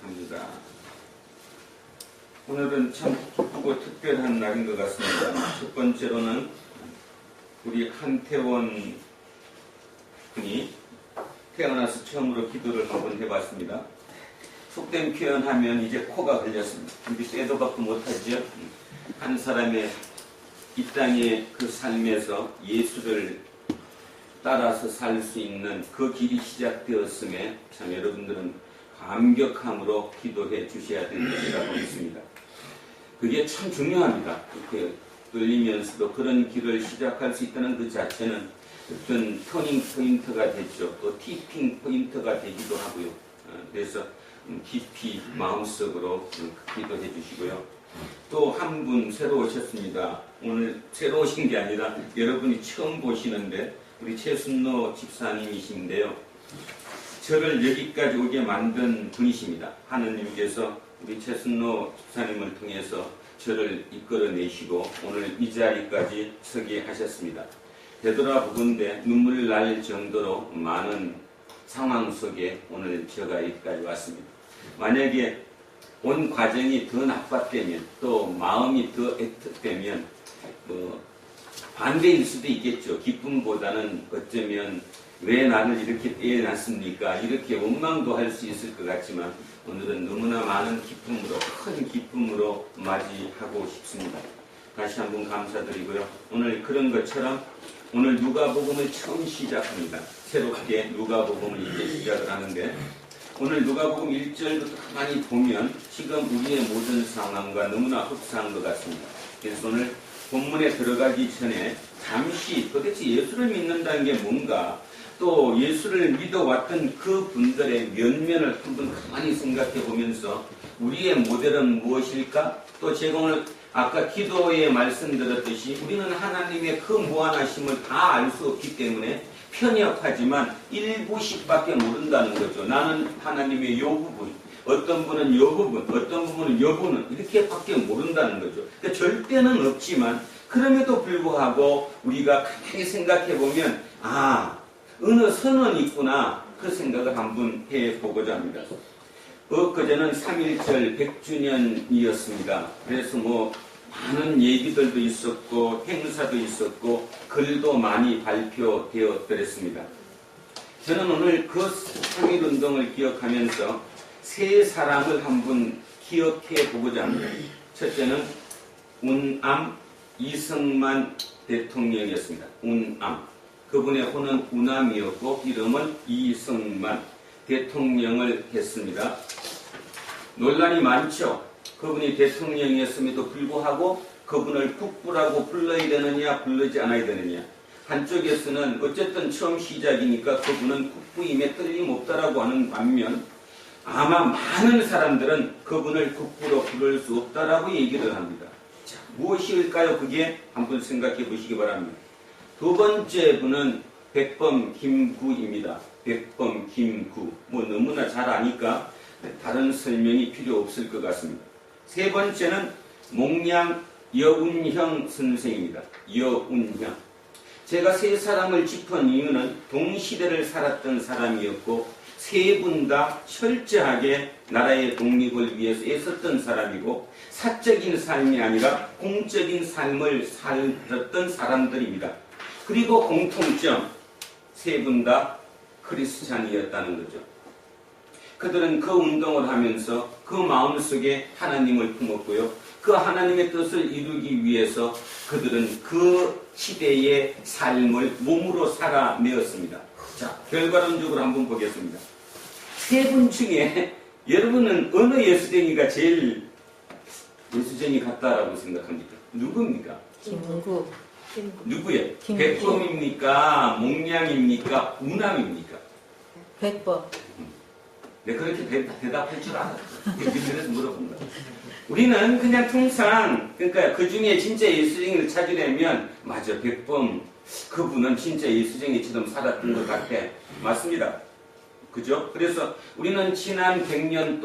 합니다. 오늘은 참 기쁘고 특별한 날인 것 같습니다. 첫 번째로는 우리 한태원 군이 태어나서 처음으로 기도를 한번 해봤습니다. 속된 표현하면 이제 코가 걸렸습니다. 우리 떼도 받고 못하죠. 한 사람의 이 땅의 그 삶에서 예수를 따라서 살 수 있는 그 길이 시작되었음에 참 여러분들은 감격함으로 기도해 주셔야 되는 것이라고 믿습니다. 그게 참 중요합니다. 이렇게 떨리면서도 그런 길을 시작할 수 있다는 그 자체는 어떤 터닝 포인트가 됐죠. 또 티핑 포인트가 되기도 하고요. 그래서 깊이 마음속으로 기도해 주시고요. 또 한 분 새로 오셨습니다. 오늘 새로 오신 게 아니라 여러분이 처음 보시는데 우리 최순노 집사님이신데요. 저를 여기까지 오게 만든 분이십니다. 하느님께서 우리 최순노 집사님을 통해서 저를 이끌어내시고 오늘 이 자리까지 서게 하셨습니다. 되돌아보건대 눈물 날 정도로 많은 상황 속에 오늘 제가 여기까지 왔습니다. 만약에 온 과정이 더 나빴다면 또 마음이 더 애틋되면 반대일 수도 있겠죠. 기쁨보다는 어쩌면 왜 나를 이렇게 떼어놨습니까? 이렇게 원망도 할 수 있을 것 같지만 오늘은 너무나 많은 기쁨으로 큰 기쁨으로 맞이하고 싶습니다. 다시 한번 감사드리고요. 오늘 그런 것처럼 오늘 누가복음을 처음 시작합니다. 새롭게 누가복음을 이제 시작을 하는데 오늘 누가복음 1절부터 가만히 보면 지금 우리의 모든 상황과 너무나 흡사한 것 같습니다. 그래서 오늘 본문에 들어가기 전에 잠시 도대체 예수를 믿는다는 게 뭔가 또 예수를 믿어왔던 그 분들의 면면을 한번 가만히 생각해 보면서 우리의 모델은 무엇일까? 또 제가 오늘 아까 기도에 말씀드렸듯이 우리는 하나님의 그 무한하심을 다 알 수 없기 때문에 편협하지만 일부씩밖에 모른다는 거죠. 나는 하나님의 요 부분, 어떤 분은 요 부분, 어떤 부분은 요 부분 이렇게밖에 모른다는 거죠. 그러니까 절대는 없지만 그럼에도 불구하고 우리가 가만히 생각해 보면 어느 선은 있구나 그 생각을 한번 해보고자 합니다. 엊그제는 3.1절 100주년이었습니다. 그래서 많은 얘기들도 있었고 행사도 있었고 글도 많이 발표되었더랬습니다. 저는 오늘 그 3.1운동을 기억하면서 세 사람을 한번 기억해 보고자 합니다. 첫째는 운암 이승만 대통령이었습니다. 운암. 그분의 호는 운암이었고 이름은 이승만 대통령을 했습니다. 논란이 많죠. 그분이 대통령이었음에도 불구하고 그분을 국부라고 불러야 되느냐 부르지 않아야 되느냐. 한쪽에서는 어쨌든 처음 시작이니까 그분은 국부임에 틀림없다라고 하는 반면 아마 많은 사람들은 그분을 국부로 부를 수 없다라고 얘기를 합니다. 자, 무엇일까요? 그게 한번 생각해 보시기 바랍니다. 두 번째 분은 백범 김구입니다. 백범 김구. 너무나 잘 아니까 다른 설명이 필요 없을 것 같습니다. 세 번째는 몽양 여운형 선생입니다. 여운형. 제가 세 사람을 짚은 이유는 동시대를 살았던 사람이었고 세 분 다 철저하게 나라의 독립을 위해서 애썼던 사람이고 사적인 삶이 아니라 공적인 삶을 살았던 사람들입니다. 그리고 공통점, 세 분 다 크리스찬이었다는 거죠. 그들은 그 운동을 하면서 그 마음속에 하나님을 품었고요. 그 하나님의 뜻을 이루기 위해서 그들은 그 시대의 삶을 몸으로 살아내었습니다. 자, 결과론적으로 한번 보겠습니다. 세 분 중에 여러분은 어느 예수쟁이가 제일 예수쟁이 같다라고 생각합니까? 누굽니까? 김구. 누구예요? 김구. 백범입니까? 몽양입니까? 운암입니까? 백범. 네, 그렇게 대답할 줄 알았어요. 그래서 물어본 거예요. 우리는 그냥 통상, 그러니까 그 중에 진짜 예수쟁이를 찾으려면, 맞아, 백범, 그분은 진짜 예수쟁이처럼 살았던 것 같아. 맞습니다. 그죠? 그래서 우리는 지난 100년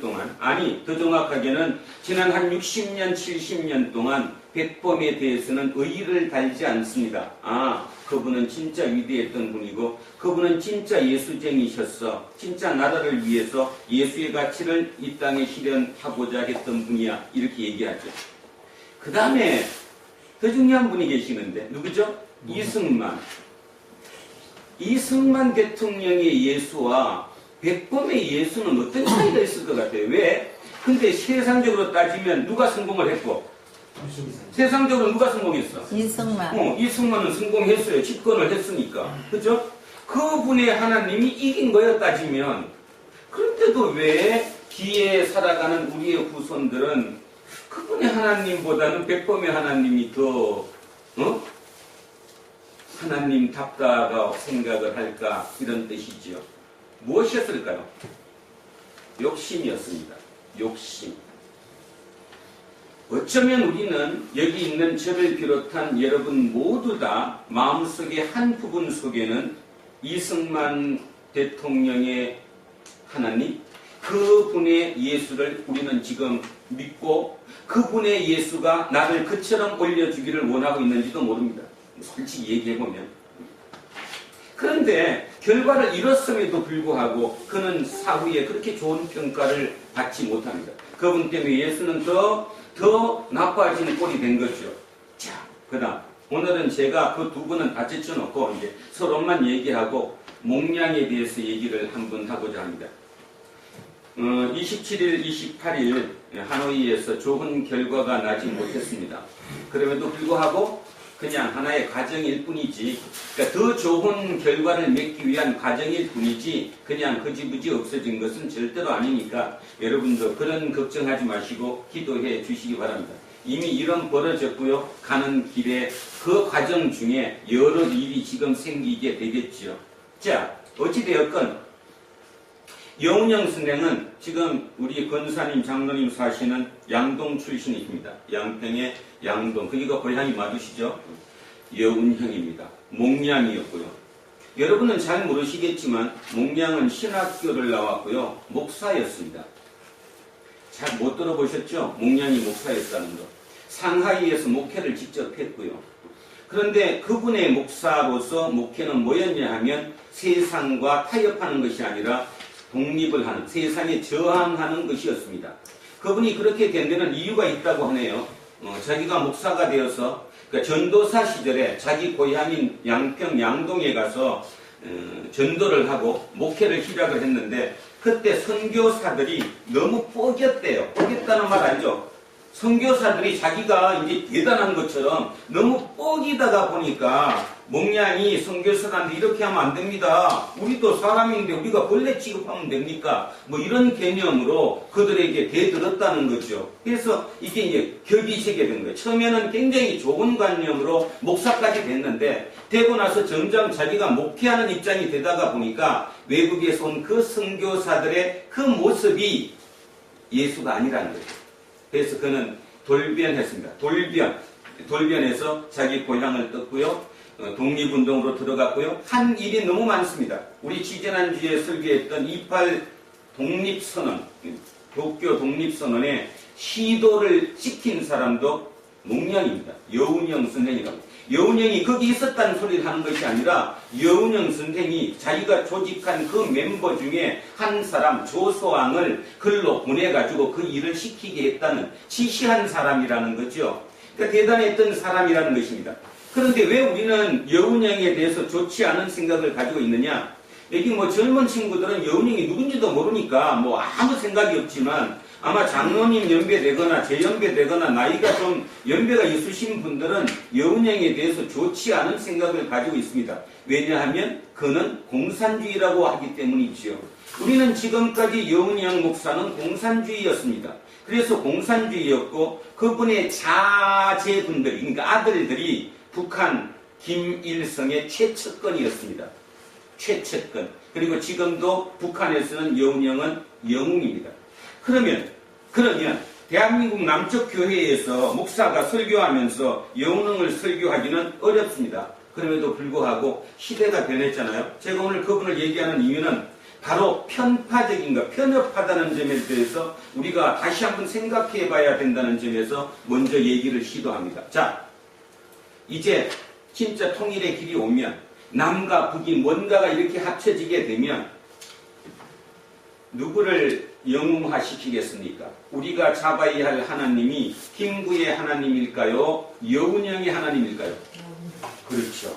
동안, 아니, 더 정확하게는 지난 한 60년, 70년 동안 백범에 대해서는 의의를 달지 않습니다. 아, 그분은 진짜 위대했던 분이고, 그분은 진짜 예수쟁이셨어. 진짜 나라를 위해서 예수의 가치를 이 땅에 실현하고자 했던 분이야. 이렇게 얘기하죠. 그 다음에 더 중요한 분이 계시는데, 누구죠? 이승만 대통령의 예수와 백범의 예수는 어떤 차이가 있을 것 같아요? 왜? 근데 세상적으로 따지면 누가 성공을 했고, 세상적으로 누가 성공했어? 이승만. 이승만은 성공했어요. 집권을 했으니까. 그죠? 그분의 하나님이 이긴 거예요, 따지면. 그런데도 왜 뒤에 살아가는 우리의 후손들은 그분의 하나님보다는 백범의 하나님이 더, 하나님답다고 생각을 할까? 이런 뜻이지요. 무엇이었을까요? 욕심이었습니다. 욕심. 어쩌면 우리는 여기 있는 저를 비롯한 여러분 모두 다 마음속의 한 부분 속에는 이승만 대통령의 하나님, 그분의 예수를 우리는 지금 믿고 그분의 예수가 나를 그처럼 올려주기를 원하고 있는지도 모릅니다. 솔직히 얘기해보면. 그런데 결과를 이뤘음에도 불구하고 그는 사후에 그렇게 좋은 평가를 받지 못합니다. 그분 때문에 예수는 더 나빠지는 꼴이 된 거죠. 자, 그 다음 오늘은 제가 그 두 분은 다 제쳐놓고 이제 서로만 얘기하고 목량에 대해서 얘기를 한번 하고자 합니다. 27일, 28일 하노이에서 좋은 결과가 나지 못했습니다. 그럼에도 불구하고 그냥 하나의 과정일 뿐이지, 그러니까 더 좋은 결과를 맺기 위한 과정일 뿐이지 그냥 흐지부지 없어진 것은 절대로 아니니까 여러분도 그런 걱정하지 마시고 기도해 주시기 바랍니다. 이미 이런 벌어졌고요. 가는 길에 그 과정 중에 여러 일이 지금 생기게 되겠죠. 자, 어찌되었건 여운형 선생은 지금 우리 권사님, 장로님 사시는 양동 출신이십니다. 양평의 양동, 거기가 고향이 맞으시죠? 여운형입니다. 목량이었고요. 여러분은 잘 모르시겠지만 목량은 신학교를 나왔고요. 목사였습니다. 잘 못 들어보셨죠? 목량이 목사였다는 거. 상하이에서 목회를 직접 했고요. 그런데 그분의 목사로서 목회는 뭐였냐 하면 세상과 타협하는 것이 아니라 독립을 하는, 세상에 저항하는 것이었습니다. 그분이 그렇게 된 데는 이유가 있다고 하네요. 자기가 목사가 되어서 그러니까 전도사 시절에 자기 고향인 양평 양동에 가서 전도를 하고 목회를 시작을 했는데 그때 선교사들이 너무 뽀겼대요. 뽀겼다는 말 알죠? 선교사들이 자기가 이제 대단한 것처럼 너무 뻐기다가 보니까 목량이 선교사한테 이렇게 하면 안 됩니다. 우리도 사람인데 우리가 벌레 취급하면 됩니까? 뭐 이런 개념으로 그들에게 대들었다는 거죠. 그래서 이게 이제 격이 세게 된 거예요. 처음에는 굉장히 좋은 관념으로 목사까지 됐는데 되고 나서 점점 자기가 목회하는 입장이 되다가 보니까 외국에서 온 그 선교사들의 그 모습이 예수가 아니라는 거예요. 그래서 그는 돌변했습니다. 돌변해서 자기 고향을 떴고요. 독립운동으로 들어갔고요. 한 일이 너무 많습니다. 우리 지지난주에 설교했던 28 독립선언, 도쿄 독립선언에 시도를 시킨 사람도 목량입니다. 여운형 선생이라고. 여운형이 거기 있었다는 소리를 하는 것이 아니라 여운형 선생이 자기가 조직한 그 멤버 중에 한 사람 조소왕을 글로 보내가지고 그 일을 시키게 했다는 지시한 사람이라는 거죠. 그러니까 대단했던 사람이라는 것입니다. 그런데 왜 우리는 여운형에 대해서 좋지 않은 생각을 가지고 있느냐? 여기 뭐 젊은 친구들은 여운형이 누군지도 모르니까 뭐 아무 생각이 없지만 아마 장로님 연배되거나 제 연배되거나 나이가 좀 연배가 있으신 분들은 여운형에 대해서 좋지 않은 생각을 가지고 있습니다. 왜냐하면 그는 공산주의라고 하기 때문이지요. 우리는 지금까지 여운형 목사는 공산주의였습니다. 그래서 공산주의였고 그분의 자제분들, 그러니까 아들들이 북한 김일성의 최측근이었습니다. 최측근. 그리고 지금도 북한에서는 여운형은 영웅입니다. 그러면 대한민국 남쪽 교회에서 목사가 설교하면서 여운형을 설교하기는 어렵습니다. 그럼에도 불구하고 시대가 변했잖아요. 제가 오늘 그분을 얘기하는 이유는 바로 편파적인 것, 편협하다는 점에 대해서 우리가 다시 한번 생각해 봐야 된다는 점에서 먼저 얘기를 시도합니다. 자, 이제 진짜 통일의 길이 오면 남과 북이 뭔가가 이렇게 합쳐지게 되면 누구를 영웅화시키겠습니까? 우리가 잡아야 할 하나님이 김구의 하나님일까요? 여운형의 하나님일까요? 그렇죠.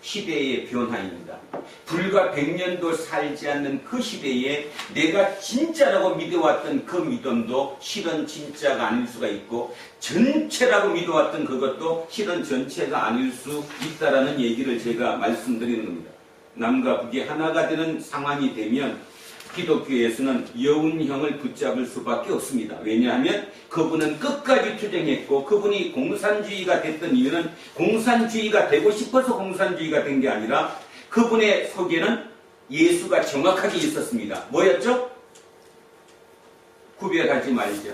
시대의 변화입니다. 불과 100년도 살지 않는 그 시대에 내가 진짜라고 믿어왔던 그 믿음도 실은 진짜가 아닐 수가 있고, 전체라고 믿어왔던 그것도 실은 전체가 아닐 수 있다라는 얘기를 제가 말씀드리는 겁니다. 남과 북이 하나가 되는 상황이 되면 기독교에서는 여운형을 붙잡을 수밖에 없습니다. 왜냐하면 그분은 끝까지 투쟁했고, 그분이 공산주의가 됐던 이유는 공산주의가 되고 싶어서 공산주의가 된 게 아니라 그분의 속에는 예수가 정확하게 있었습니다. 뭐였죠? 구별하지 말자.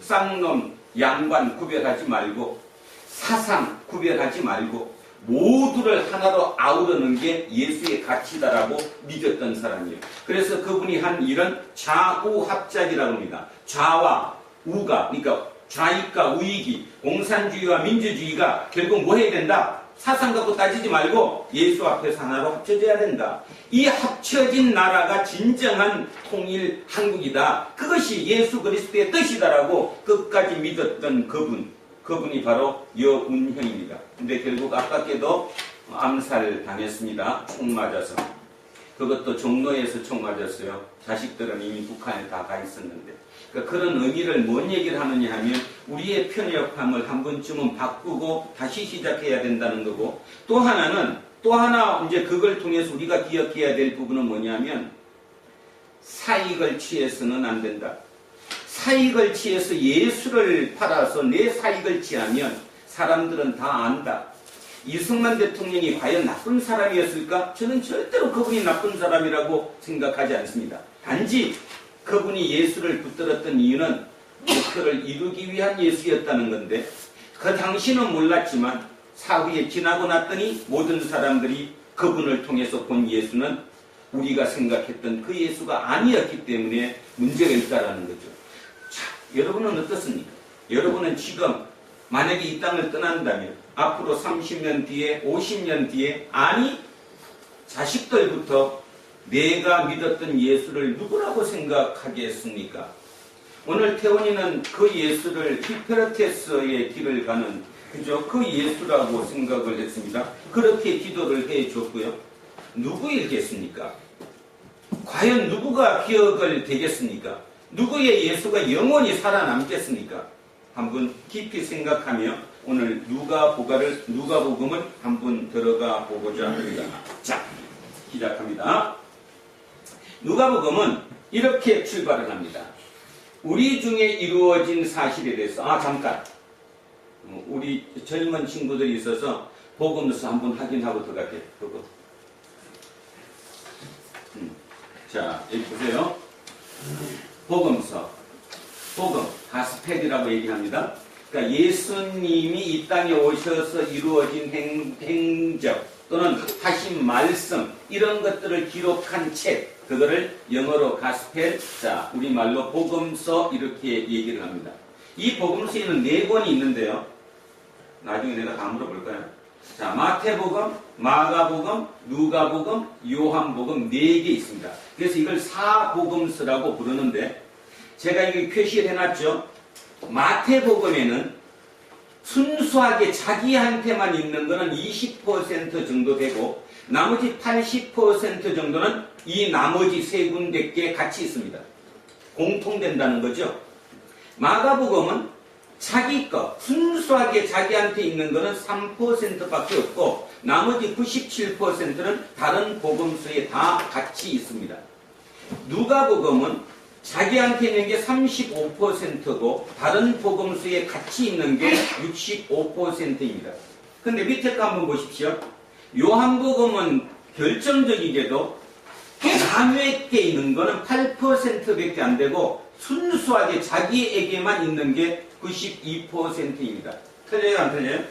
쌍놈, 양반 구별하지 말고, 사상 구별하지 말고, 모두를 하나로 아우르는 게 예수의 가치다라고 믿었던 사람이에요. 그래서 그분이 한 일은 좌우합작이라고 합니다. 좌와 우가, 그러니까 좌익과 우익이, 공산주의와 민주주의가 결국 뭐 해야 된다? 사상 갖고 따지지 말고 예수 앞에서 하나로 합쳐져야 된다. 이 합쳐진 나라가 진정한 통일 한국이다. 그것이 예수 그리스도의 뜻이다라고 끝까지 믿었던 그분이 바로 여운형입니다. 근데 결국 아깝게도 암살 당했습니다. 총 맞아서. 그것도 종로에서 총 맞았어요. 자식들은 이미 북한에 다 가 있었는데. 그러니까 그런 의미를 뭔 얘기를 하느냐 하면 우리의 편협함을 한 번쯤은 바꾸고 다시 시작해야 된다는 거고, 또 하나 이제 그걸 통해서 우리가 기억해야 될 부분은 뭐냐면 사익을 취해서는 안 된다. 사익을 취해서 예수를 팔아서 내 사익을 취하면 사람들은 다 안다. 이승만 대통령이 과연 나쁜 사람이었을까? 저는 절대로 그분이 나쁜 사람이라고 생각하지 않습니다. 단지 그분이 예수를 붙들었던 이유는 목표를 이루기 위한 예수였다는 건데, 그 당시는 몰랐지만 사후에 지나고 났더니 모든 사람들이 그분을 통해서 본 예수는 우리가 생각했던 그 예수가 아니었기 때문에 문제가 있다는 거죠. 자, 여러분은 어떻습니까? 여러분은 지금 만약에 이 땅을 떠난다면 앞으로 30년 뒤에, 50년 뒤에, 아니 자식들부터 내가 믿었던 예수를 누구라고 생각하겠습니까? 오늘 태원이는 그 예수를 히페르테스의 길을 가는 그죠? 그 예수라고 생각을 했습니다. 그렇게 기도를 해줬고요. 누구이겠습니까? 과연 누구가 기억을 되겠습니까? 누구의 예수가 영원히 살아남겠습니까? 한번 깊이 생각하며 오늘 누가복음을 한번 들어가 보고자 합니다. 자, 시작합니다. 누가복음은 이렇게 출발을 합니다. 우리 중에 이루어진 사실에 대해서 잠깐 우리 젊은 친구들이 있어서 복음서 한번 확인하고 들어갈게요. 자, 여기 보세요. 복음서, 가스펠이라고 얘기합니다. 그러니까 예수님이 이 땅에 오셔서 이루어진 행적 또는 하신 말씀, 이런 것들을 기록한 책, 그거를 영어로 가스펠, 자, 우리말로 복음서 이렇게 얘기를 합니다. 이 복음서에는 4권이 있는데요. 나중에 내가 다 물어볼까요? 자, 마태복음, 마가복음, 누가복음, 요한복음 4개 있습니다. 그래서 이걸 사복음서라고 부르는데, 제가 이거 표시를 해놨죠. 마태복음에는 순수하게 자기한테만 있는 거는 20% 정도 되고, 나머지 80% 정도는 이 나머지 3군데께 같이 있습니다. 공통된다는 거죠. 마가복음은 자기 것, 순수하게 자기한테 있는 거는 3%밖에 없고, 나머지 97%는 다른 복음서에 다 같이 있습니다. 누가복음은 자기한테 있는 게 35%고 다른 복음서에 같이 있는 게 65%입니다. 근데 밑에 거 한번 보십시오. 요한복음은 결정적이게도 자매께 있는 거는 8%밖에 안 되고 순수하게 자기에게만 있는 게 92%입니다. 틀려요, 안 틀려요?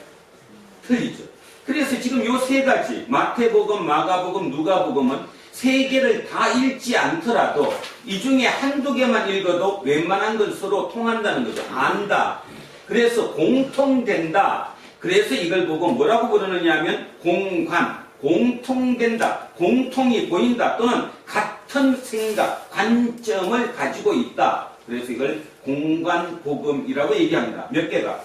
틀리죠. 그래서 지금 요 세 가지, 마태복음, 마가복음, 누가복음은 세 개를 다 읽지 않더라도 이 중에 한두 개만 읽어도 웬만한 건 서로 통한다는 거죠. 안다. 그래서 공통된다. 그래서 이걸 보고 뭐라고 부르느냐 하면 공관, 공통된다, 공통이 보인다, 또는 같은 생각, 관점을 가지고 있다. 그래서 이걸 공관복음이라고 얘기합니다. 몇 개가?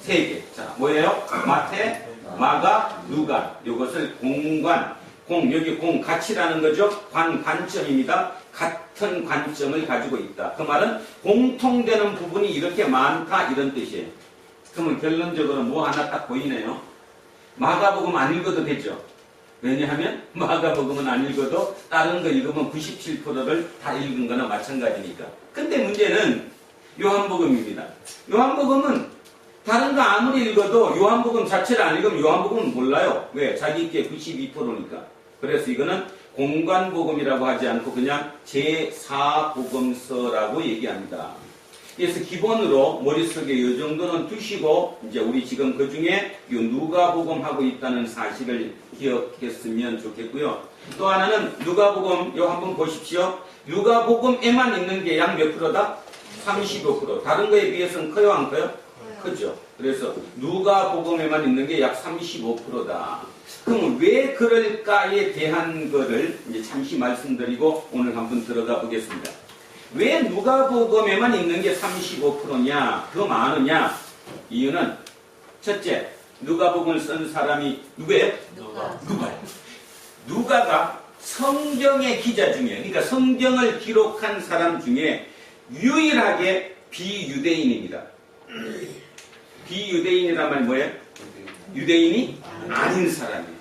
세 개. 자, 뭐예요? 마태, 마가, 누가. 이것을 공관, 여기 가치라는 거죠. 관점입니다. 같은 관점을 가지고 있다. 그 말은 공통되는 부분이 이렇게 많다 이런 뜻이에요. 그러면 결론적으로 뭐 하나 딱 보이네요. 마가복음 안 읽어도 되죠. 왜냐하면 마가복음은 안 읽어도 다른 거 읽으면 97%를 다 읽은 거나 마찬가지니까. 근데 문제는 요한복음입니다. 요한복음은 다른 거 아무리 읽어도 요한복음 자체를 안 읽으면 요한복음은 몰라요. 왜? 자기 있기에 92%니까. 그래서 이거는 공관복음이라고 하지 않고 그냥 제4복음서라고 얘기합니다. 그래서 기본으로 머릿속에 이 정도는 두시고 이제 우리 지금 그 중에 이 누가복음 하고 있다는 사실을 기억했으면 좋겠고요. 또 하나는 누가복음 요 한번 보십시오. 누가복음에만 있는 게 약 몇 프로다? 35%. 다른 거에 비해서는 커요, 안 커요? 크죠. 그래서 누가복음에만 있는 게 약 35%다. 그럼 왜 그럴까에 대한 거를 이제 잠시 말씀드리고 오늘 한번 들어가 보겠습니다. 왜 누가복음에만 있는 게 35%냐, 더 많으냐? 이유는 첫째, 누가복음을 쓴 사람이 누구예요? 누가요. 누가가 성경의 기자 중에, 그러니까 성경을 기록한 사람 중에 유일하게 비유대인입니다. 비유대인이란 말이 뭐예요? 유대인이 아닌 사람이에요.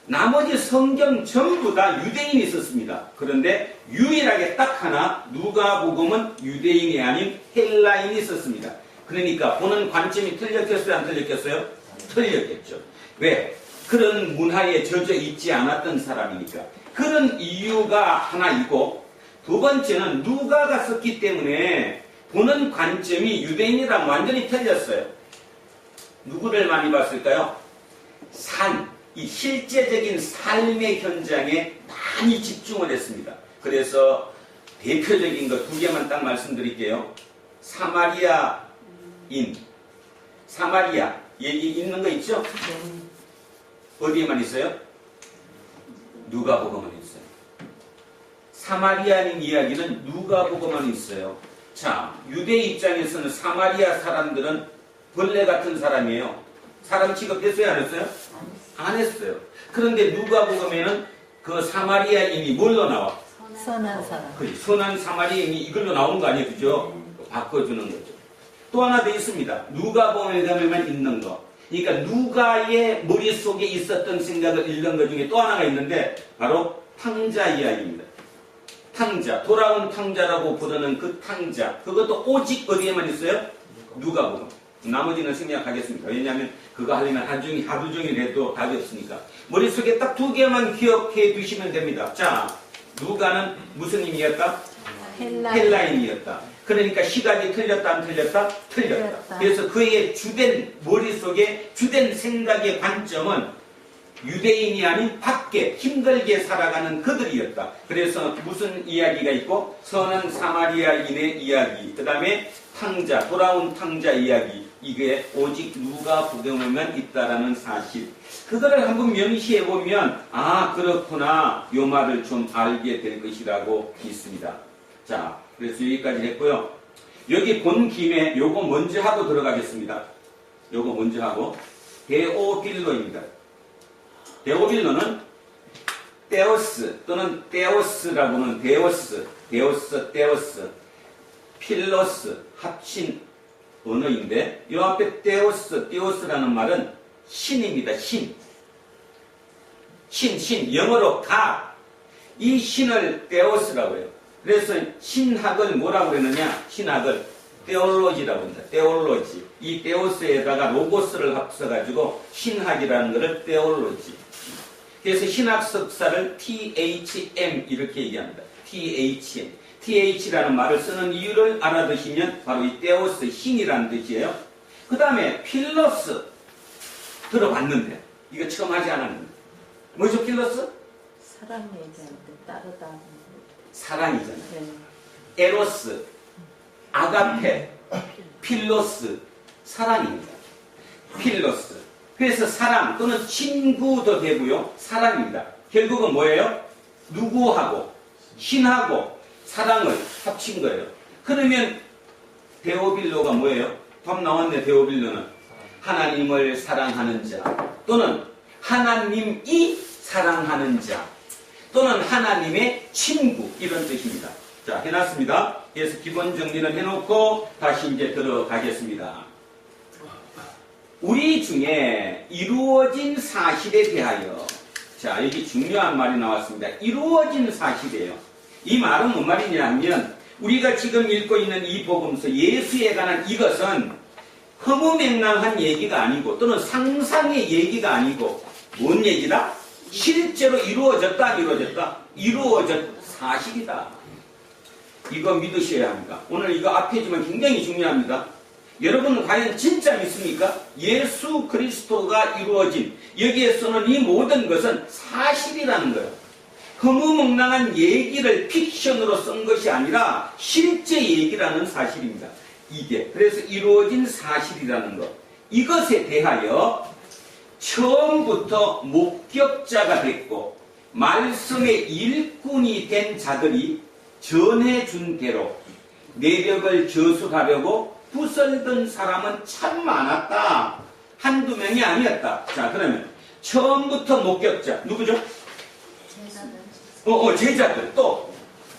나머지 성경 전부 다 유대인이 있었습니다. 그런데 유일하게 딱 하나 누가복음은 유대인이 아닌 헬라인이 있었습니다. 그러니까 보는 관점이 틀렸겠어요? 안 틀렸겠어요? 틀렸겠죠. 왜? 그런 문화에 젖어 있지 않았던 사람이니까. 그런 이유가 하나이고, 두 번째는 누가가 썼기 때문에 보는 관점이 유대인이랑 완전히 틀렸어요. 누구를 많이 봤을까요? 이 실제적인 삶의 현장에 많이 집중을 했습니다. 그래서 대표적인 거 두 개만 딱 말씀드릴게요. 사마리아 얘기 있는 거 있죠? 어디에만 있어요? 누가복음만 있어요. 사마리아인 이야기는 누가복음만 있어요. 자, 유대 입장에서는 사마리아 사람들은 벌레 같은 사람이에요. 사람 취급했어요? 안 했어요? 안 했어요. 그런데 누가복음에는 그 사마리아인이 뭘로 나와? 선한 사람. 그렇지. 선한 사마리아인이 이걸로 나오는 거 아니에요? 그죠? 바꿔주는 거죠. 또 하나 더 있습니다. 누가복음에만 있는 거. 그러니까 누가의 머릿속에 있었던 생각을 읽는 것 중에 또 하나가 있는데 바로 탕자 이야기입니다. 탕자, 돌아온 탕자라고 부르는 그 탕자. 그것도 오직 어디에만 있어요? 누가복음. 나머지는 생략하겠습니다. 왜냐하면 그거 하려면 하루 종일 해도 답이 없으니까. 머릿속에 딱 두 개만 기억해 두시면 됩니다. 자, 누가는 무슨 의미였다? 헬라인이었다. 그러니까 시각이 틀렸다 안 틀렸다? 틀렸다. 그래서 그의 주된 머릿속에 주된 생각의 관점은 유대인이 아닌 밖에 힘들게 살아가는 그들이었다. 그래서 무슨 이야기가 있고 선한 사마리아인의 이야기, 그 다음에 탕자, 돌아온 탕자 이야기, 이게 오직 누가복음에만 있다라는 사실. 그거를 한번 명시해보면 아 그렇구나 요 말을 좀 알게 될 것이라고 믿습니다. 자, 그래서 여기까지 했고요. 여기 본 김에 요거 먼저 하고 들어가겠습니다. 요거 먼저 하고 데오빌로입니다. 데오빌로는 테오스 또는 테오스라고 하는 데오스, 필로스 합친 언어인데 이 앞에 테오스라는 말은 신입니다. 신. 영어로 God. 이 신을 테오스라고 해요. 그래서 신학을 뭐라고 그러느냐? 신학을 테올로지라고 합니다. 테올로지. 이 테오스에다가 로고스를 합쳐가지고 신학이라는 것을 테올로지. 그래서 신학 석사를 THM 이렇게 얘기합니다. TH라는 말을 쓰는 이유를 알아두시면 바로 이 테오스, 신이라는 뜻이에요. 그 다음에 필로스 들어봤는데 이거 처음 하지 않았는데. 뭐죠, 필로스? 사랑 얘기할 때 따르다. 사랑이잖아요. 네. 에로스, 아가페, 필로스, 사랑입니다. 필로스. 그래서 사랑 또는 친구도 되고요. 사랑입니다. 결국은 뭐예요? 누구하고 신하고 사랑을 합친 거예요. 그러면 데오빌로가 뭐예요? 답 나왔네. 데오빌로는 하나님을 사랑하는 자 또는 하나님이 사랑하는 자 또는 하나님의 친구 이런 뜻입니다. 자, 해놨습니다. 그래서 기본 정리를 해놓고 다시 이제 들어가겠습니다. 우리 중에 이루어진 사실에 대하여, 자, 여기 중요한 말이 나왔습니다. 이루어진 사실이에요. 이 말은 뭔 말이냐면 우리가 지금 읽고 있는 이 복음서 예수에 관한 이것은 허무맹랑한 얘기가 아니고 또는 상상의 얘기가 아니고 뭔 얘기다? 실제로 이루어졌다, 이루어졌 사실이다. 이거 믿으셔야 합니다. 오늘 이거 앞에지만 굉장히 중요합니다. 여러분은 과연 진짜 믿습니까? 예수 그리스도가 이루어진 여기에서는 이 모든 것은 사실이라는 거예요. 허무맹랑한 얘기를 픽션으로 쓴 것이 아니라 실제 얘기라는 사실입니다. 이게 그래서 이루어진 사실이라는 것. 이것에 대하여 처음부터 목격자가 됐고 말씀의 일꾼이 된 자들이 전해준 대로 내력을 저술하려고 부설던 사람은 참 많았다. 한두 명이 아니었다. 자, 그러면 처음부터 목격자 누구죠? 제자들. 또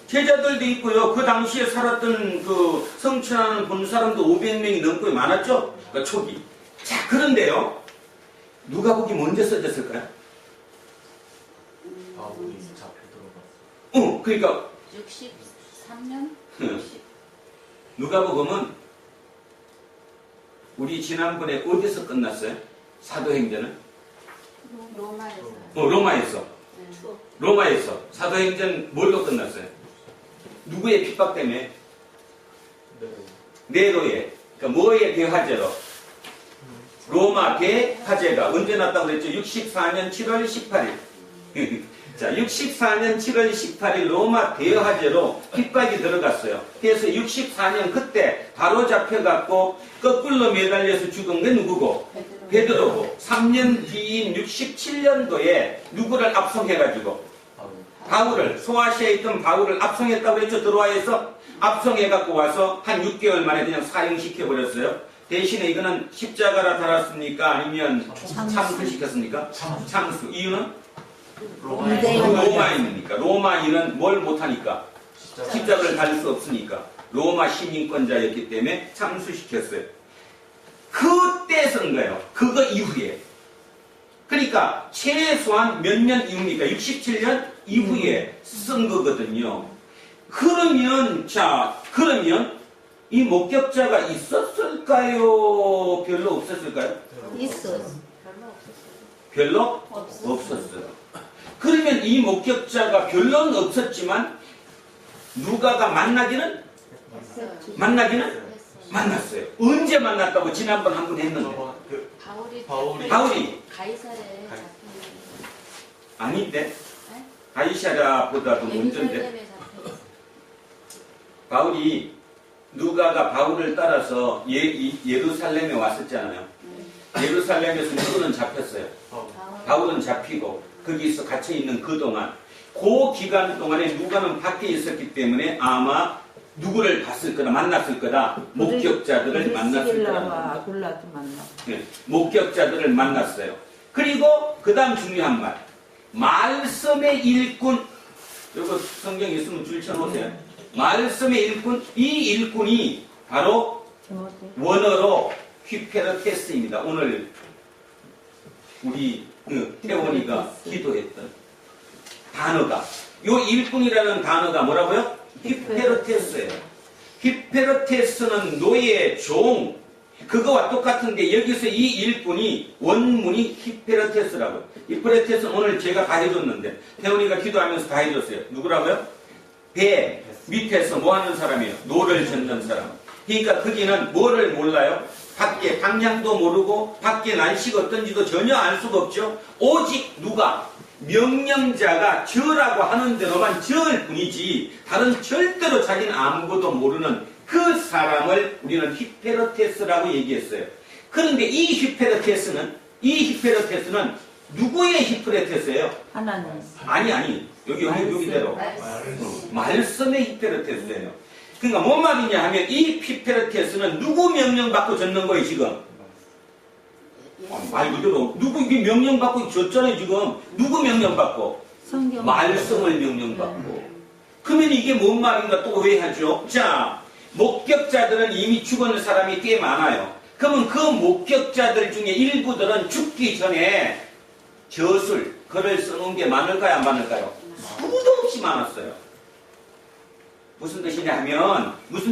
제자들도 있고요. 그 당시에 살았던 그 성취하는 본 사람도 500명이 넘고 많았죠. 그러니까 초기. 자, 그런데요. 누가 보기 먼저 써졌을까요? 바울이 잡혀 들어갔어. 그러니까 63년? 누가복음은 우리 지난번에 어디서 끝났어요? 사도행전은? 로마에서. 로마에서. 네. 로마에서. 사도행전 뭘로 끝났어요? 누구의 핍박 때문에? 네로의. 그러니까 뭐의 대화제로? 로마 대화제가 언제 났다고 그랬죠? 64년 7월 18일. 자, 64년 7월 18일 로마 대화제로 핍박이 들어갔어요. 그래서 64년 그때 바로 잡혀갖고 거꾸로 매달려서 죽은 게 누구고? 베드로고. 3년 뒤인 67년도에 누구를 압송해가지고? 바울을, 소아시아에 있던 바울을 압송했다고 했죠. 드로아에서 압송해갖고 와서 한 6개월 만에 그냥 사형시켜버렸어요. 대신에 이거는 십자가라 달았습니까? 아니면 참수시켰습니까? 참수. 이유는? 로마인이니까. 로마인은 뭘 못하니까? 십자가를 달릴 수 없으니까. 로마 시민권자였기 때문에 참수시켰어요. 그때 쓴 거예요. 그거 이후에. 그러니까 최소한 몇 년 이후입니까? 67년 이후에 쓴 거거든요. 그러면 이 목격자가 있었을까요? 별로 없었을까요? 있어. 별로 없었어요. 그러면 이 목격자가 별로는 없었지만 누가가 만나기는 만났어요. 언제 만났다고 지난번 한 번 했는데. 바울이 가이사랴에 잡힌. 아닌데? 가이사랴보다도 먼저인데. 예루살렘에 잡혀. 바울이 누가가 바울을 따라서 예루살렘에 왔었잖아요. 예루살렘에서 누구는 잡혔어요. 바울은 잡히고 거기서 갇혀있는 그동안 그 기간 동안에 누가는 밖에 있었기 때문에 아마 누구를 봤을 거다, 만났을 거다. 목격자들을 만났을 거다. 아굴라도 만나고. 네, 목격자들을 만났어요. 그리고 그 다음 중요한 말. 말씀의 일꾼. 이거 성경 있으면 줄 쳐놓으세요. 말씀의 일꾼. 이 일꾼이 바로 원어로 휘페르테스입니다. 오늘 우리 태원이가 기도했던 단어가. 요 일꾼이라는 단어가 뭐라고요? 휘페르테스예요. 휘페르테스는 노예, 종, 그거와 똑같은데 여기서 이 일꾼이 원문이 휘페르테스라고요. 휘페르테스는 오늘 제가 다 해줬는데 태훈이가 기도하면서 다 해줬어요. 누구라고요? 배 밑에서 뭐 하는 사람이에요? 노를 젓는 사람. 그러니까 거기는 뭐를 몰라요? 밖에 방향도 모르고 밖에 날씨가 어떤지도 전혀 알 수가 없죠. 오직 누가? 명령자가 저라고 하는 대로만 저을 뿐이지 다른 절대로 자기는 아무것도 모르는 그 사람을 우리는 히페르테스라고 얘기했어요. 그런데 이 히페르테스는 누구의 히페르테스예요? 하나님. 아니 여기대로 말씀. 말씀의 히페르테스예요. 그러니까 뭔 말이냐 하면 이 히페르테스는 누구 명령받고 졌는 거예요 지금? 말 그대로 누구 이게 명령받고 졌잖아요 지금. 누구 명령받고? 성경. 말씀을 명령받고. 그러면 이게 뭔 말인가 또 오해하죠. 자, 목격자들은 이미 죽은 사람이 꽤 많아요. 그러면 그 목격자들 중에 일부들은 죽기 전에 저술, 글을 써놓은 게 많을까요 안 많을까요? 수도 없이 많았어요. 무슨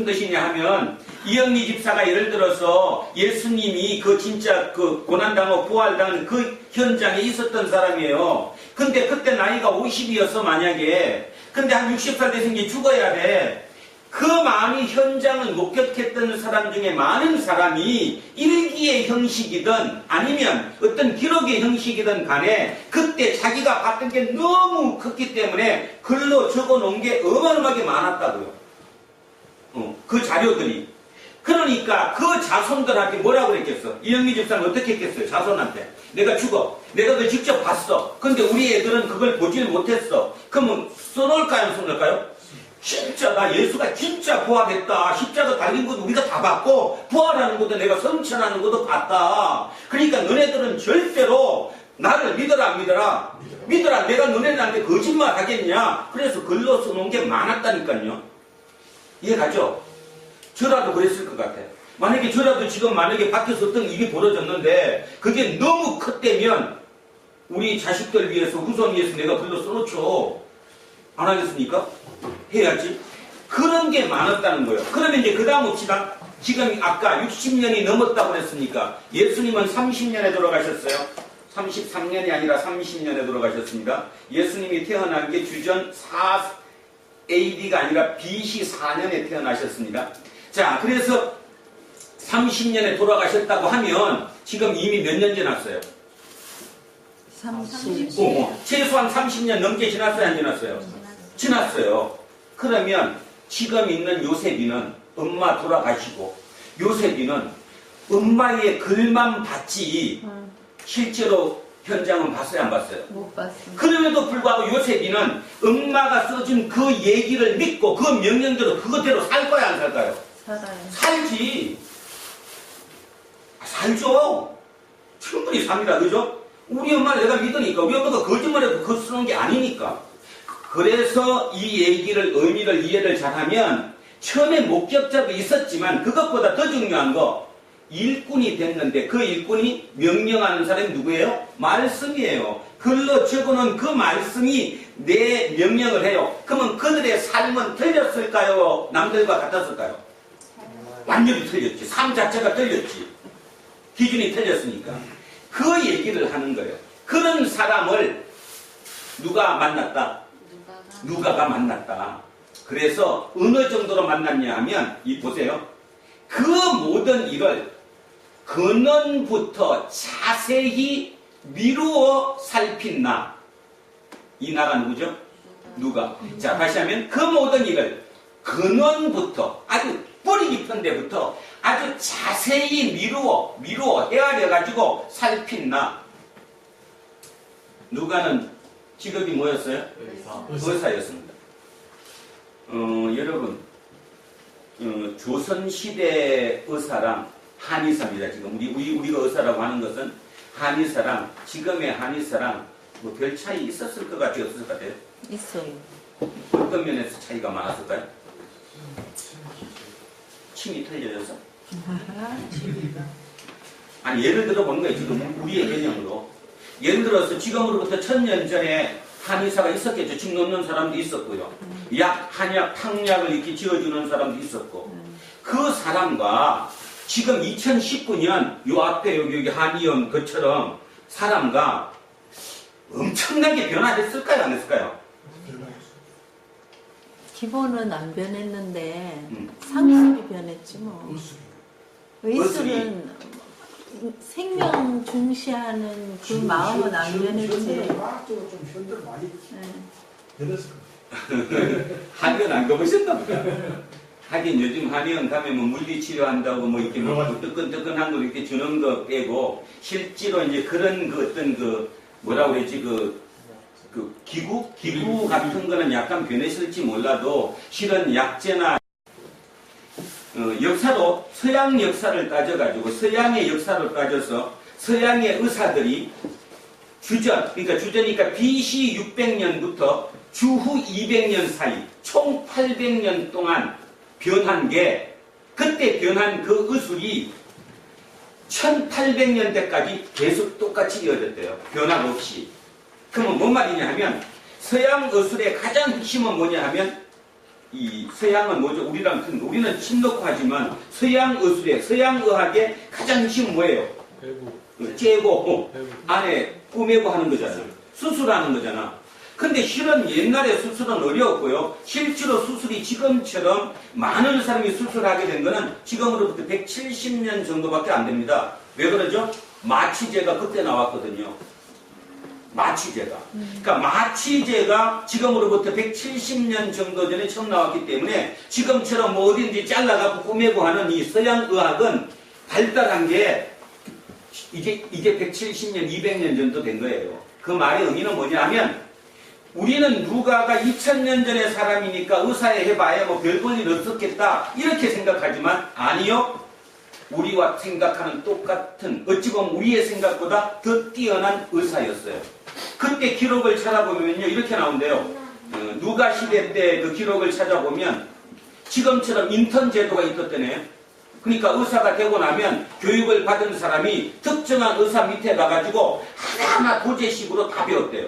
뜻이냐 하면 이영리 집사가 예를 들어서 예수님이 그 진짜 그 고난당하고 부활당한 그 현장에 있었던 사람이에요. 근데 그때 나이가 50이었어 만약에. 근데 한 60살 돼서 이제 죽어야 돼. 그 많은 현장을 목격했던 사람 중에 많은 사람이 일기의 형식이든 아니면 어떤 기록의 형식이든 간에 그때 자기가 봤던 게 너무 컸기 때문에 글로 적어 놓은 게 어마어마하게 많았다고요. 그 자료들이. 그러니까 그 자손들한테 뭐라고 그랬겠어? 이영미 집사는 어떻게 했겠어요? 자손한테. 내가 죽어. 내가 그걸 직접 봤어. 근데 우리 애들은 그걸 보질 못했어. 그러면 써놓을까요? 안 써놓을까요? 진짜 나 예수가 진짜 부활했다. 십자가 달린 것도 우리가 다 봤고 부활하는 것도 내가 성천하는 것도 봤다. 그러니까 너네들은 절대로 나를 믿어라 안 믿어라? 믿어라. 내가 너네들한테 거짓말 하겠냐? 그래서 글로 써놓은 게 많았다니까요. 이해가죠? 저라도 그랬을 것 같아. 만약에 저라도 지금 만약에 밖에서 어떤 일이 벌어졌는데 그게 너무 컸다면 우리 자식들 위해서 후손 위해서 내가 글로 써놓죠. 안 하겠습니까? 해야지. 그런 게 많았다는 거예요. 그러면 이제 그 다음 봅시다. 지금 아까 60년이 넘었다고 그랬으니까 예수님은 30년에 돌아가셨어요. 33년이 아니라 30년에 돌아가셨습니다. 예수님이 태어난 게 주전 4 AD가 아니라 BC 4년에 태어나셨습니다. 자, 그래서 30년에 돌아가셨다고 하면 지금 이미 몇 년 지났어요? 30. 최소한 30년 넘게 지났어요? 안 지났어요? 지났어요. 그러면 지금 있는 요셉이는 엄마 돌아가시고 요셉이는 엄마의 글만 봤지 실제로 현장은 봤어요? 안 봤어요? 못 봤습니다. 그럼에도 불구하고 요셉이는 엄마가 써준 그 얘기를 믿고 그 명령대로 그것대로 살 거야 안 살까요? 살아요. 살지. 살죠. 충분히 삽니다. 그죠? 우리 엄마를 내가 믿으니까 우리 엄마가 거짓말해도 그거 쓰는 게 아니니까. 그래서 이 얘기를 의미를 이해를 잘하면 처음에 목격자도 있었지만 그것보다 더 중요한 거 일꾼이 됐는데 그 일꾼이 명령하는 사람이 누구예요? 말씀이에요. 글로 적어놓은 그 말씀이 내 명령을 해요. 그러면 그들의 삶은 틀렸을까요? 남들과 같았을까요? 완전히 틀렸지. 삶 자체가 틀렸지. 기준이 틀렸으니까. 그 얘기를 하는 거예요. 그런 사람을 누가 만났다? 누가가 만났다. 그래서 어느 정도로 만났냐 하면 이 보세요. 그 모든 일을 근원부터 자세히 미루어 살핀 나. 이 나가 누구죠? 누가. 자, 다시 하면 그 모든 일을 근원부터 아주 뿌리 깊은 데부터 아주 자세히 미루어 헤아려가지고 살핀 나. 누가는 직업이 뭐였어요? 의사였습니다. 여러분, 조선시대 의사랑 한의사입니다. 지금 우리가 의사라고 하는 것은 한의사랑 지금의 한의사랑 뭐 별 차이 있었을 것 같아요? 없었을 것 같아요? 있어요. 어떤 면에서 차이가 많았을까요? 침이 틀려져서? 아니 예를 들어 보는 거예요. 지금 우리의 개념으로. 예를 들어서 지금으로부터 1000년 전에 한의사가 있었겠죠. 침 놓는 사람도 있었고요. 한약, 탕약을 이렇게 지어주는 사람도 있었고. 그 사람과 지금 2019년 요 앞에 여기 한의원 그처럼 사람과 엄청나게 변화했을까요? 안 했을까요? 기본은 안 변했는데 상식이 변했지 뭐. 의술은 생명 중시하는 그 마음은 안면했지. 과학적으로 좀 현대를 많이 들었을 한의원 안 가보셨나 보다. 하긴 요즘 한의원 가면 뭐 물리치료한다고 뭐 이렇게 뭐 뜨끈뜨끈한 거 이렇게 주는 거 빼고 실제로 이제 그런 그 어떤 그 뭐라고 그랬지 그 기구 같은 거는 약간 변했을지 몰라도 실은 약재나 역사로 서양 역사를 따져가지고 서양의 역사를 따져서 서양의 의사들이 그러니까 주전이니까 BC 600년부터 주후 200년 사이 총 800년 동안 변한 게 그때 변한 그 의술이 1800년대까지 계속 똑같이 이어졌대요. 변화 없이. 그러면 뭔 말이냐 하면 서양 의술의 가장 핵심은 뭐냐 하면 이 서양은 뭐죠? 우리는 친놓고 하지만 서양 의술의 서양 의학의 가장 핵심은 뭐예요? 째고 안에 꾸매고 하는 거잖아요. 수술하는 거잖아. 근데 실은 옛날에 수술은 어려웠고요. 실제로 수술이 지금처럼 많은 사람이 수술하게 된 거는 지금으로부터 170년 정도밖에 안 됩니다. 왜 그러죠? 마취제가 그때 나왔거든요. 마취제가. 그러니까 마취제가 지금으로부터 170년 정도 전에 처음 나왔기 때문에 지금처럼 뭐 어딘지 잘라갖고 꾸매고 하는 이 서양 의학은 발달한 게 이제 170년, 200년 정도 된 거예요. 그 말의 의미는 뭐냐 하면 우리는 누가가 2000년 전의 사람이니까 의사에 해봐야 뭐 별 볼 일 없었겠다 이렇게 생각하지만 아니요. 우리와 생각하는 똑같은 어찌 보면 우리의 생각보다 더 뛰어난 의사였어요. 그때 기록을 찾아보면요 이렇게 나온대요. 누가 시대 때 그 기록을 찾아보면 지금처럼 인턴 제도가 있었대네요. 그러니까 의사가 되고 나면 교육을 받은 사람이 특정한 의사 밑에 가가지고 하나하나 도제식으로 다 배웠대요.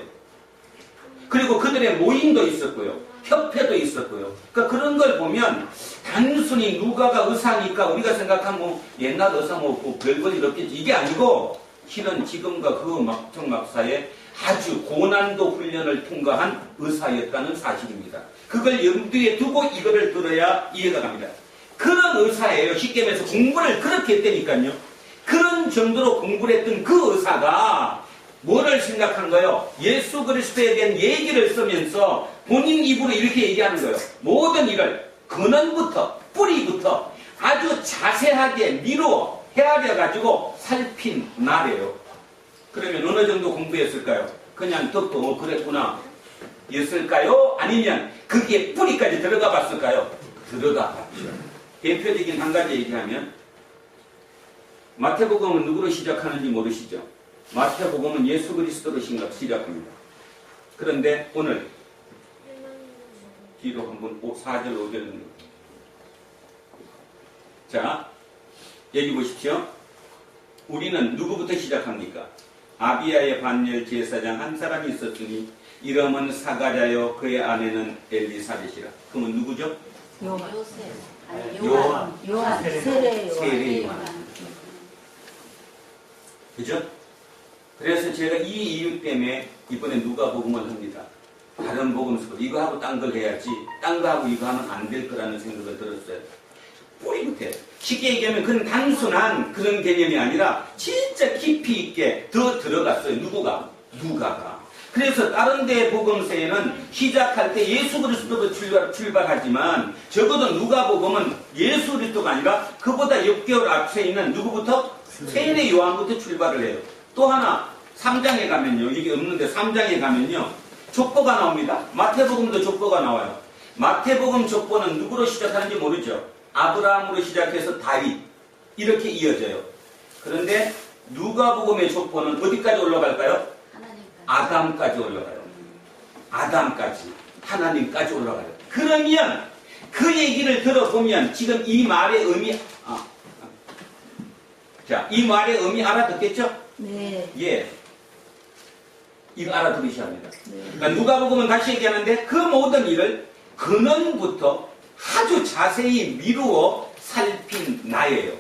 그리고 그들의 모임도 있었고요. 협회도 있었고요. 그러니까 그런 걸 보면 단순히 누가가 의사니까 우리가 생각한 뭐 옛날 의사 뭐 별걸 일 없겠지 이게 아니고 실은 지금과 그 막정막사에 아주 고난도 훈련을 통과한 의사였다는 사실입니다. 그걸 염두에 두고 이거를 들어야 이해가 갑니다. 그런 의사예요. 쉽게 말해서 공부를 그렇게 했다니까요. 그런 정도로 공부를 했던 그 의사가 뭐를 생각한 거예요? 예수 그리스도에 대한 얘기를 쓰면서 본인 입으로 이렇게 얘기하는 거예요. 모든 일을 근원부터 뿌리부터 아주 자세하게 미루어 헤아려가지고 살핀 나래요. 그러면 어느 정도 공부했을까요? 그냥 듣고 그랬구나 였을까요? 아니면 거기에 뿌리까지 들어가 봤을까요? 들어가 봤죠. 대표적인 한 가지 얘기하면 마태복음은 누구로 시작하는지 모르시죠? 마태복음은 예수 그리스도로 시작합니다. 그런데 오늘 뒤로 한번 4절 5절 자 여기 보십시오. 우리는 누구부터 시작합니까? 아비야의 반열 제사장 한 사람이 있었으니 이름은 사가랴요 그의 아내는 엘리사벳이라. 그러면 누구죠? 요한 세례 요한. 그죠? 그래서 제가 이 이유 때문에 이번에 누가복음을 합니다. 다른 복음서 이거 하고 딴 걸 해야지 딴 거 하고 이거 하면 안 될 거라는 생각을 들었어요. 뿌리부터 쉽게 얘기하면 그건 단순한 그런 개념이 아니라 진짜 깊이 있게 더 들어갔어요. 누가가. 그래서 다른 데 복음서에는 시작할 때 예수 그리스도로 출발하지만 적어도 누가복음은 예수 그리스도가 아니라 그보다 6개월 앞에 있는 누구부터? 세례 요한부터 출발을 해요. 또 하나 3장에 가면요. 이게 없는데 3장에 가면요. 족보가 나옵니다. 마태복음도 족보가 나와요. 마태복음 족보는 누구로 시작하는지 모르죠. 아브라함으로 시작해서 다윗 이렇게 이어져요. 그런데 누가복음의 족보는 어디까지 올라갈까요? 아담까지 올라가요. 아담까지 하나님까지 올라가요. 그러면 그 얘기를 들어보면 지금 이 말의 의미 자, 이 말의 의미 알아듣겠죠? 네. 예. 이거 알아들으셔야 합니다. 네. 그러니까 누가복음은 다시 얘기하는데 그 모든 일을 근원부터 아주 자세히 미루어 살핀 나예요.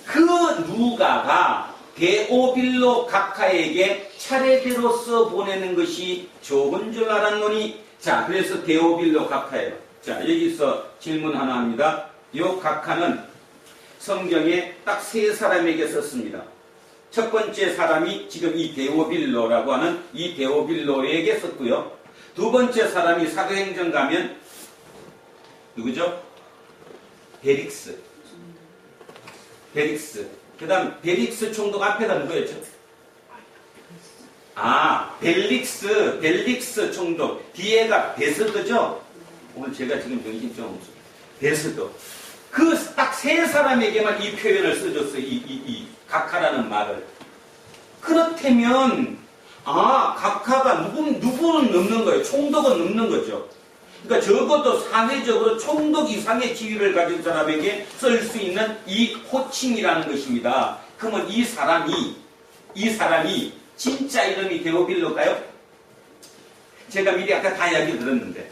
그 누가가 데오빌로 각하에게 차례대로 써보내는 것이 좋은 줄 알았노니 자 그래서 데오빌로 각하예요. 자 여기서 질문 하나 합니다. 이 각하는 성경에 딱 세 사람에게 썼습니다. 첫 번째 사람이 지금 이 데오빌로라고 하는 이 데오빌로에게 썼고요. 두 번째 사람이 사도행전 가면 누구죠? 베릭스. 그 다음 베릭스 총독 앞에가 누구였죠? 벨릭스 총독. 뒤에가 베스드죠? 오늘 제가 지금 정신 좀 없어요. 베스드. 그 딱 세 사람에게만 이 표현을 써줬어요. 이 각하라는 말을. 그렇다면, 각하가 누구는 넘는 거예요. 총독은 넘는 거죠. 그러니까 적어도 사회적으로 총독 이상의 지위를 가진 사람에게 쓸 수 있는 이 호칭이라는 것입니다. 그러면 이 사람이 진짜 이름이 데오빌로일까요? 제가 미리 아까 다 이야기 들었는데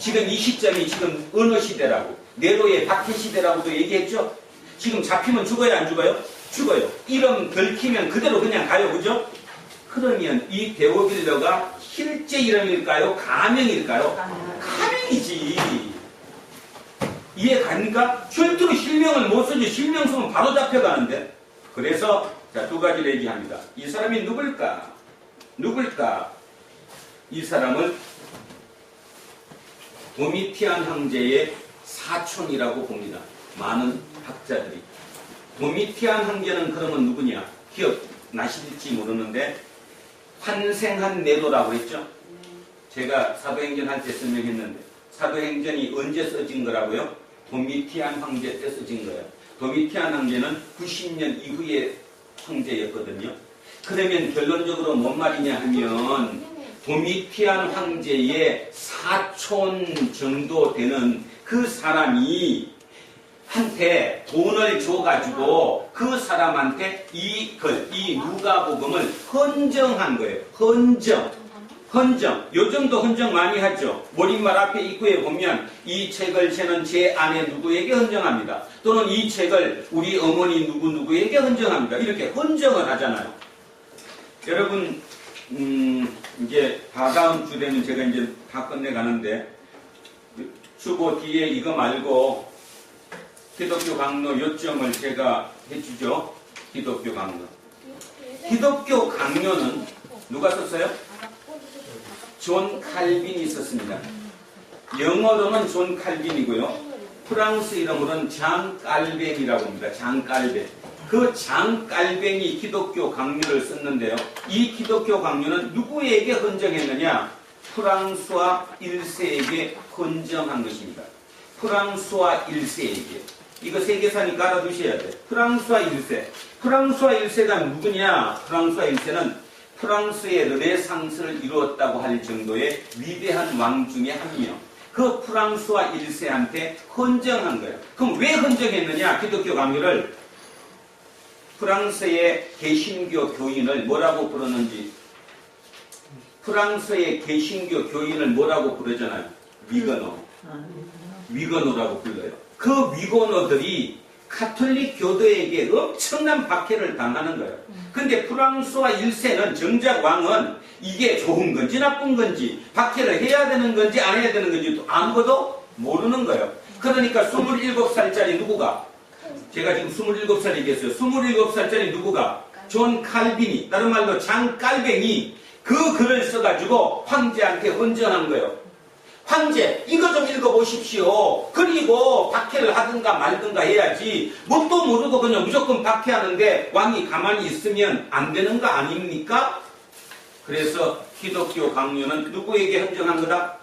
지금 이 시점이 지금 어느 시대라고 네로의 박해 시대라고도 얘기했죠? 지금 잡히면 죽어요 안 죽어요? 죽어요. 이름 들키면 그대로 그냥 가요. 그죠? 그러면 이 데오빌로가 실제 이름일까요? 가명일까요? 가명이지. 이해 갑니까? 절대로 실명을 못 쓰지. 실명 쓰면 바로 잡혀가는데. 그래서 자, 두 가지를 얘기합니다. 이 사람이 누굴까? 이 사람을 도미티안 황제의 사촌이라고 봅니다. 많은 학자들이. 도미티안 황제는 그러면 누구냐? 기억나실지 모르는데 환생한 네로라고 했죠? 제가 사도행전 할 때 설명했는데 사도행전이 언제 써진 거라고요? 도미티안 황제 때 써진 거예요. 도미티안 황제는 90년 이후에 황제였거든요. 그러면 결론적으로 뭔 말이냐 하면 도미티안 황제의 사촌 정도 되는 그 사람이 한테 돈을 줘가지고 그 사람한테 이 누가복음을 헌정한 거예요. 헌정. 요즘도 헌정 많이 하죠. 머릿말 앞에 입구에 보면 이 책을 저는 제 아내 누구에게 헌정합니다. 또는 이 책을 우리 어머니 누구에게 헌정합니다. 이렇게 헌정을 하잖아요. 여러분 이제 다다음 주 되면 제가 이제 다 끝내가는데 주보 뒤에 이거 말고 기독교 강로 요점을 제가 해주죠. 기독교 강로. 기독교 강요는 누가 썼어요? 존 칼빈이 썼습니다. 영어로는 존 칼빈이고요. 프랑스 이름으로는 장 깔뱅이라고 합니다. 장 깔뱅. 그 장 깔뱅이 기독교 강요를 썼는데요. 이 기독교 강요는 누구에게 헌정했느냐? 프랑스와 1세에게 헌정한 것입니다. 프랑스와 1세에게. 이거 세계사니까 알아두셔야 돼. 프랑스와 1세. 프랑스와 1세가 누구냐? 프랑스와 1세는 프랑스의 르네상스를 이루었다고 할 정도의 위대한 왕 중에 한 명. 그 프랑스와 1세한테 헌정한 거예요. 그럼 왜 헌정했느냐? 기독교 강요를. 프랑스의 개신교 교인을 뭐라고 부르는지. 프랑스의 개신교 교인을 뭐라고 부르잖아요. 위거노라고 불러요. 그 위거노들이 카톨릭 교도에게 엄청난 박해를 당하는 거예요. 근데 프랑스와 1세는 정작 왕은 이게 좋은 건지 나쁜 건지 박해를 해야 되는 건지 안 해야 되는 건지 아무것도 모르는 거예요. 그러니까 27살짜리 누구가? 제가 지금 27살 얘기했어요. 27살짜리 누구가? 존 칼빈이, 다른 말로 장 깔뱅이 그 글을 써가지고 황제한테 헌정한 거예요. 황제, 이거 좀 읽어보십시오. 그리고 박해를 하든가 말든가 해야지. 뭣도 모르고 그냥 무조건 박해하는데 왕이 가만히 있으면 안 되는 거 아닙니까? 그래서 기독교 강요는 누구에게 헌정한 거다?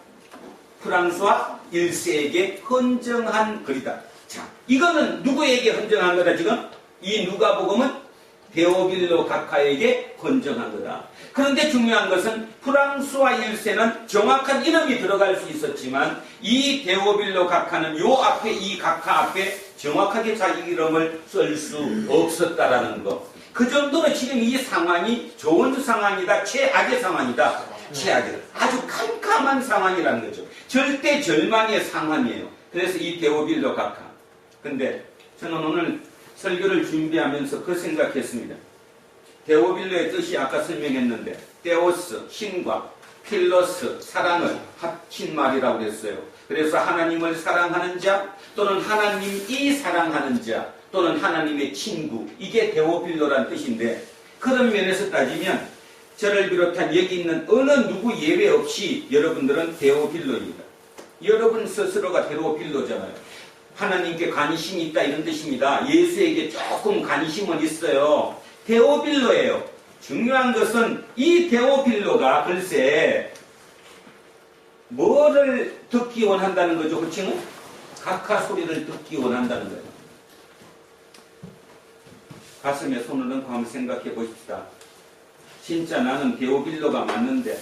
프랑스와 1세에게 헌정한 글이다. 자, 이거는 누구에게 헌정한 거다 지금? 이 누가복음은 데오빌로 각하에게 헌정한 거다. 그런데 중요한 것은 프랑스와 1세는 정확한 이름이 들어갈 수 있었지만 이 데오빌로 각하는 요 앞에 이 각하 앞에 정확하게 자기 이름을 쓸 수 없었다라는 거. 그 정도로 지금 이 상황이 좋은 상황이다. 최악의 상황이다. 최악의. 아주 캄캄한 상황이라는 거죠. 절대 절망의 상황이에요. 그래서 이 데오빌로 각하. 근데 저는 오늘 설교를 준비하면서 그 생각했습니다. 데오빌로의 뜻이 아까 설명했는데 데오스, 신과 필로스, 사랑을 합친 말이라고 했어요. 그래서 하나님을 사랑하는 자 또는 하나님이 사랑하는 자 또는 하나님의 친구, 이게 데오필로란 뜻인데, 그런 면에서 따지면 저를 비롯한 여기 있는 어느 누구 예외 없이 여러분들은 데오필로입니다. 여러분 스스로가 데오필로잖아요. 하나님께 관심이 있다 이런 뜻입니다. 예수에게 조금 관심은 있어요. 데오필로예요. 중요한 것은 이 데오필로가 글쎄 뭐를 듣기 원한다는 거죠? 호칭은? 각하 소리를 듣기 원한다는 거예요. 가슴에 손을 얹고 한번 생각해 보십시다. 진짜 나는 데오빌로가 맞는데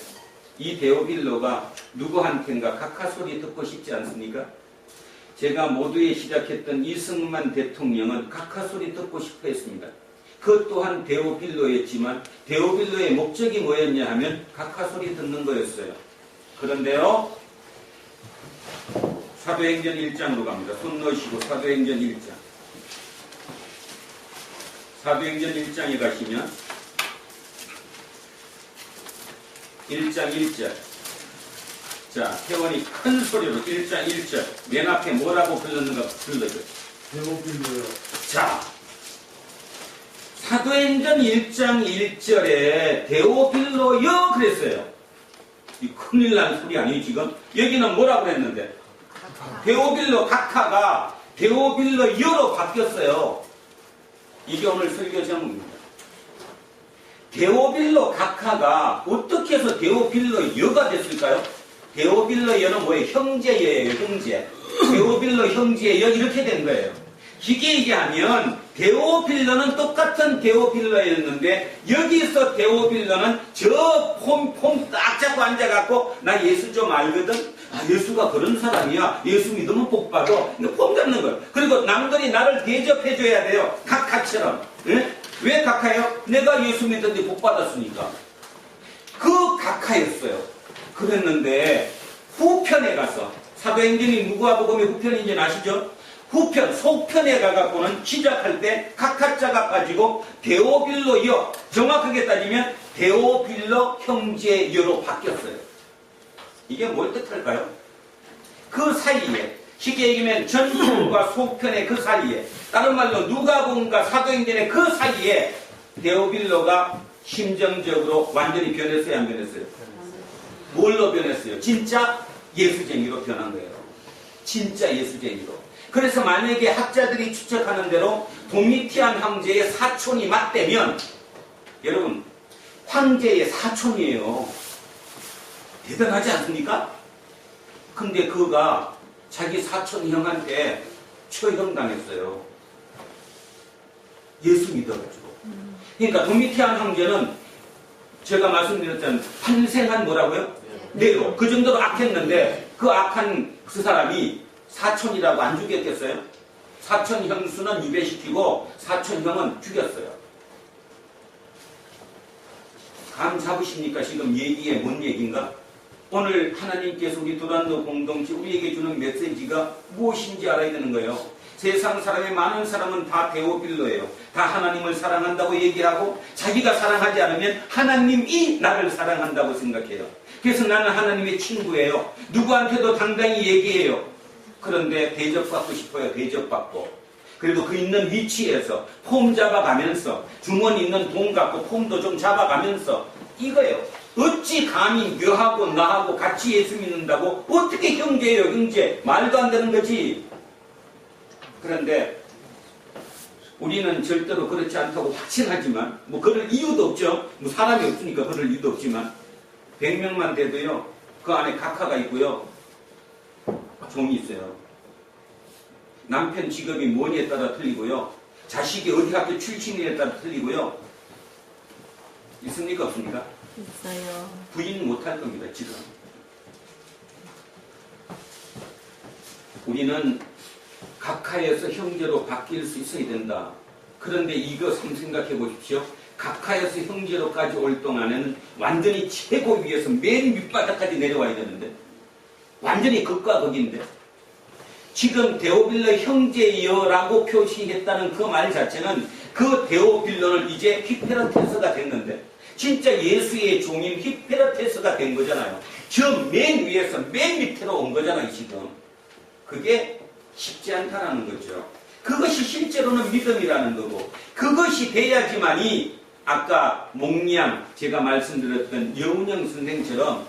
이 데오빌로가 누구한텐가 각하 소리 듣고 싶지 않습니까? 제가 모두에 시작했던 이승만 대통령은 각하 소리 듣고 싶어 했습니다. 그 또한 데오빌로였지만 데오빌로의 목적이 뭐였냐 하면 각하 소리 듣는 거였어요. 그런데요, 사도행전 1장으로 갑니다. 손 넣으시고 사도행전 1장. 사도행전 1장에 가시면 1장 1절. 자, 태원이 큰 소리로 1장 1절. 맨 앞에 뭐라고 불렀는가 불러줘요. 데오빌로요. 자, 사도행전 1장 1절에 데오빌로여 그랬어요. 이 큰일 난 소리 아니에요 지금? 여기는 뭐라고 그랬는데? 데오빌로 각하가 데오빌로여로 바뀌었어요. 이게 오늘 설교 제목입니다. 데오빌로 각하가 어떻게 해서 데오빌로여가 됐을까요? 데오빌로여는 뭐예요? 형제예요, 형제. 데오빌로 형제여 이렇게 된 거예요. 이게 얘기하면 데오빌로는 똑같은 데오빌로였는데 여기서 데오빌로는 저 폼 딱 잡고 앉아갖고 나 예수 좀 알거든? 아, 예수가 그런 사람이야. 예수 믿으면 복 받아. 폼 잡는 거예요. 그리고 남들이 나를 대접해줘야 돼요. 각하처럼. 응? 왜 각하예요? 내가 예수 믿었는데 복 받았으니까. 그 각하였어요. 그랬는데 후편에 가서 사도행전이 누구하복음의 후편인지 아시죠? 후편, 속편에 가갖고는 시작할 때 각하자가 빠지고 데오빌로여, 정확하게 따지면 데오빌로 형제여로 바뀌었어요. 이게 뭘 뜻할까요? 그 사이에, 쉽게 얘기하면 전편과 속편의 그 사이에, 다른 말로 누가복음과 사도행전의 그 사이에 데오빌로가 심정적으로 완전히 변했어요, 안 변했어요? 뭘로 변했어요? 진짜 예수쟁이로 변한 거예요. 진짜 예수쟁이로. 그래서 만약에 학자들이 추측하는 대로 도미티안 황제의 사촌이 맞대면 여러분 황제의 사촌이에요. 대단하지 않습니까? 근데 그가 자기 사촌 형한테 처형당했어요. 예수 믿어가지고. 그러니까 도미티안 황제는 제가 말씀드렸잖아요. 환생한 뭐라고요? 네로. 그 정도로 악했는데 그 악한 그 사람이 사촌이라고 안 죽였겠어요? 사촌 형수는 유배시키고 사촌 형은 죽였어요. 감 잡으십니까? 지금 얘기에 뭔 얘기인가? 오늘 하나님께서 우리 두란노 공동체 우리에게 주는 메시지가 무엇인지 알아야 되는 거예요. 세상 사람의 많은 사람은 다 데오빌로예요. 다 하나님을 사랑한다고 얘기하고 자기가 사랑하지 않으면 하나님이 나를 사랑한다고 생각해요. 그래서 나는 하나님의 친구예요. 누구한테도 당당히 얘기해요. 그런데 대접받고 싶어요. 대접받고. 그리고 그 있는 위치에서 폼 잡아가면서 주머니 있는 돈 갖고 폼도 좀 잡아가면서 이거예요. 어찌 감히 너하고 나하고 같이 예수 믿는다고 어떻게 형제예요 형제. 말도 안 되는 거지. 그런데 우리는 절대로 그렇지 않다고 확신하지만 뭐 그럴 이유도 없죠. 뭐 사람이 없으니까 그럴 이유도 없지만 100명만 돼도요. 그 안에 각하가 있고요. 종이 있어요. 남편 직업이 뭐니에 따라 틀리고요. 자식이 어디 학교 출신에 따라 틀리고요. 있습니까? 없습니까? 있어요. 부인 못할 겁니다. 지금. 우리는 각하에서 형제로 바뀔 수 있어야 된다. 그런데 이거 생각해 보십시오. 각하에서 형제로까지 올 동안에는 완전히 최고 위에서 맨 밑바닥까지 내려와야 되는데 완전히 극과 극인데 지금 데오빌로 형제여라고 표시했다는 그 말 자체는 그 데오빌로는 이제 히페라테스가 됐는데 진짜 예수의 종인 히페라테스가 된 거잖아요. 저 맨 위에서 맨 밑으로 온 거잖아요. 지금 그게 쉽지 않다라는 거죠. 그것이 실제로는 믿음이라는 거고, 그것이 돼야지만이 아까 목리양 제가 말씀드렸던 여운형 선생처럼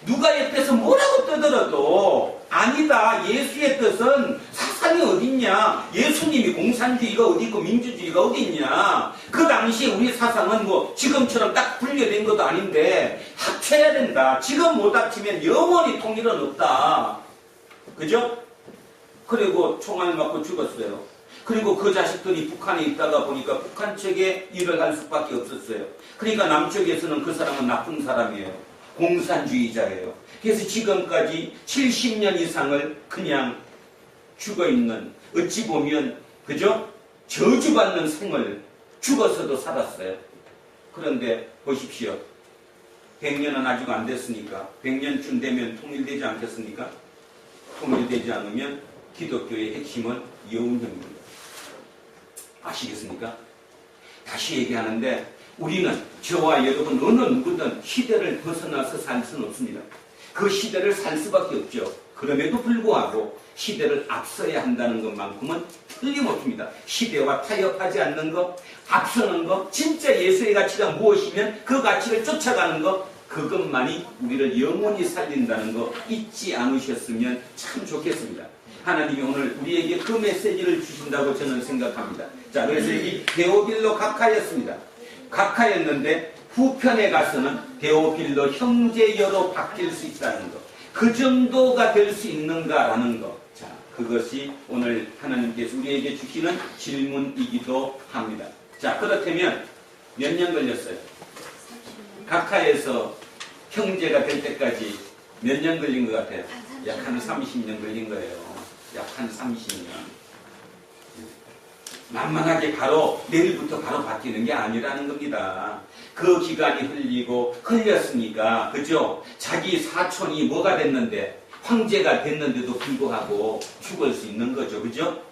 누가 옆에서 뭐라고 떠들어도 아니다, 예수의 뜻은 사상이 어딨냐, 예수님이 공산주의가 어디 있고 민주주의가 어디 있냐, 그 당시에 우리 사상은 뭐 지금처럼 딱 분裂된 것도 아닌데 합쳐야 된다, 지금 못 합치면 영원히 통일은 없다, 그죠? 그리고 총알 맞고 죽었어요. 그리고 그 자식들이 북한에 있다가 보니까 북한 측에 일을 할 수밖에 없었어요. 그러니까 남쪽에서는 그 사람은 나쁜 사람이에요. 공산주의자예요. 그래서 지금까지 70년 이상을 그냥 죽어있는, 어찌 보면 그죠? 저주받는 생을 죽어서도 살았어요. 그런데 보십시오. 100년은 아직 안 됐으니까 100년쯤 되면 통일되지 않겠습니까? 통일되지 않으면 기독교의 핵심은 여운형입니다. 아시겠습니까? 다시 얘기하는데 우리는 저와 여러분 어느 누구든 시대를 벗어나서 살 수는 없습니다. 그 시대를 살 수밖에 없죠. 그럼에도 불구하고 시대를 앞서야 한다는 것만큼은 틀림없습니다. 시대와 타협하지 않는 것, 앞서는 것, 진짜 예수의 가치가 무엇이면 그 가치를 쫓아가는 것, 그것만이 우리를 영원히 살린다는 거 잊지 않으셨으면 참 좋겠습니다. 하나님이 오늘 우리에게 그 메시지를 주신다고 저는 생각합니다. 자, 그래서 여기 데오빌로 각하였습니다. 각하였는데 후편에 가서는 데오빌로 형제여로 바뀔 수 있다는 것. 그 정도가 될 수 있는가라는 것. 자, 그것이 오늘 하나님께서 우리에게 주시는 질문이기도 합니다. 자, 그렇다면 몇 년 걸렸어요? 각하에서 형제가 될 때까지 몇 년 걸린 것 같아요? 약 한 30년 걸린 거예요. 약 한 30년. 만만하게 바로 내일부터 바로 바뀌는 게 아니라는 겁니다. 그 기간이 흘렸으니까, 그죠? 자기 사촌이 뭐가 됐는데, 황제가 됐는데도 불구하고 죽을 수 있는 거죠, 그죠?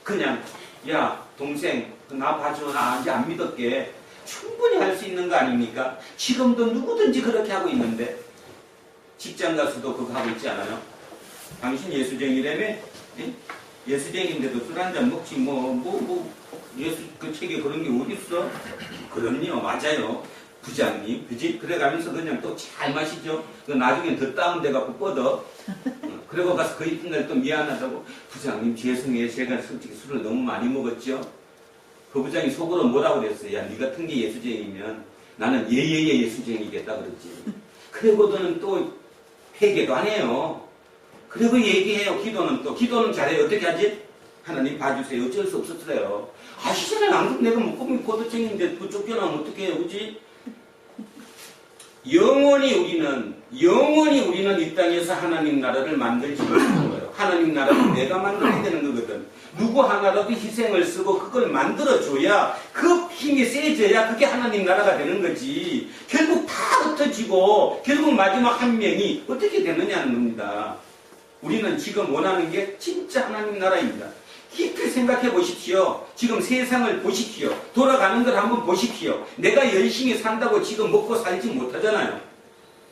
그냥 야 동생 나 봐줘, 나 이제 안 믿었게, 충분히 할 수 있는 거 아닙니까? 지금도 누구든지 그렇게 하고 있는데, 직장 가서도 그거 하고 있지 않아요? 당신 예수쟁이라며? 예? 예수쟁인데도 술 한잔 먹지 예수 그 책에 그런 게 어딨어? 그럼요, 맞아요. 부장님, 그지? 그래가면서 그냥 또 잘 마시죠. 그 나중에 더 다운돼갖고 뻗어. 그리고 가서 그 이튿날 또 미안하다고, 부장님 죄송해요, 제가 솔직히 술을 너무 많이 먹었죠. 그 부장이 속으로 뭐라고 그랬어요? 야, 니 같은 게 예수쟁이면 나는 예예예 예수쟁이겠다 그랬지. 그리고는 또 회개도 안 해요. 그리고 얘기해요. 기도는 잘해요. 어떻게 하지? 하나님 봐주세요. 어쩔 수 없었어요. 아시잖아요. 안 그럼 내가 목금이 포도쟁인데 그 쫓겨나면 어떻게 해요? 그지? 영원히 우리는 이 땅에서 하나님 나라를 만들지 못하는 거예요. 하나님 나라는 내가 만들어야 되는 거거든. 누구 하나라도 희생을 쓰고 그걸 만들어줘야, 그 힘이 세져야 그게 하나님 나라가 되는 거지. 결국 다 흩어지고 결국 마지막 한 명이 어떻게 되느냐는 겁니다. 우리는 지금 원하는 게 진짜 하나님 나라입니다. 깊이 생각해 보십시오. 지금 세상을 보십시오. 돌아가는 걸 한번 보십시오. 내가 열심히 산다고 지금 먹고 살지 못하잖아요.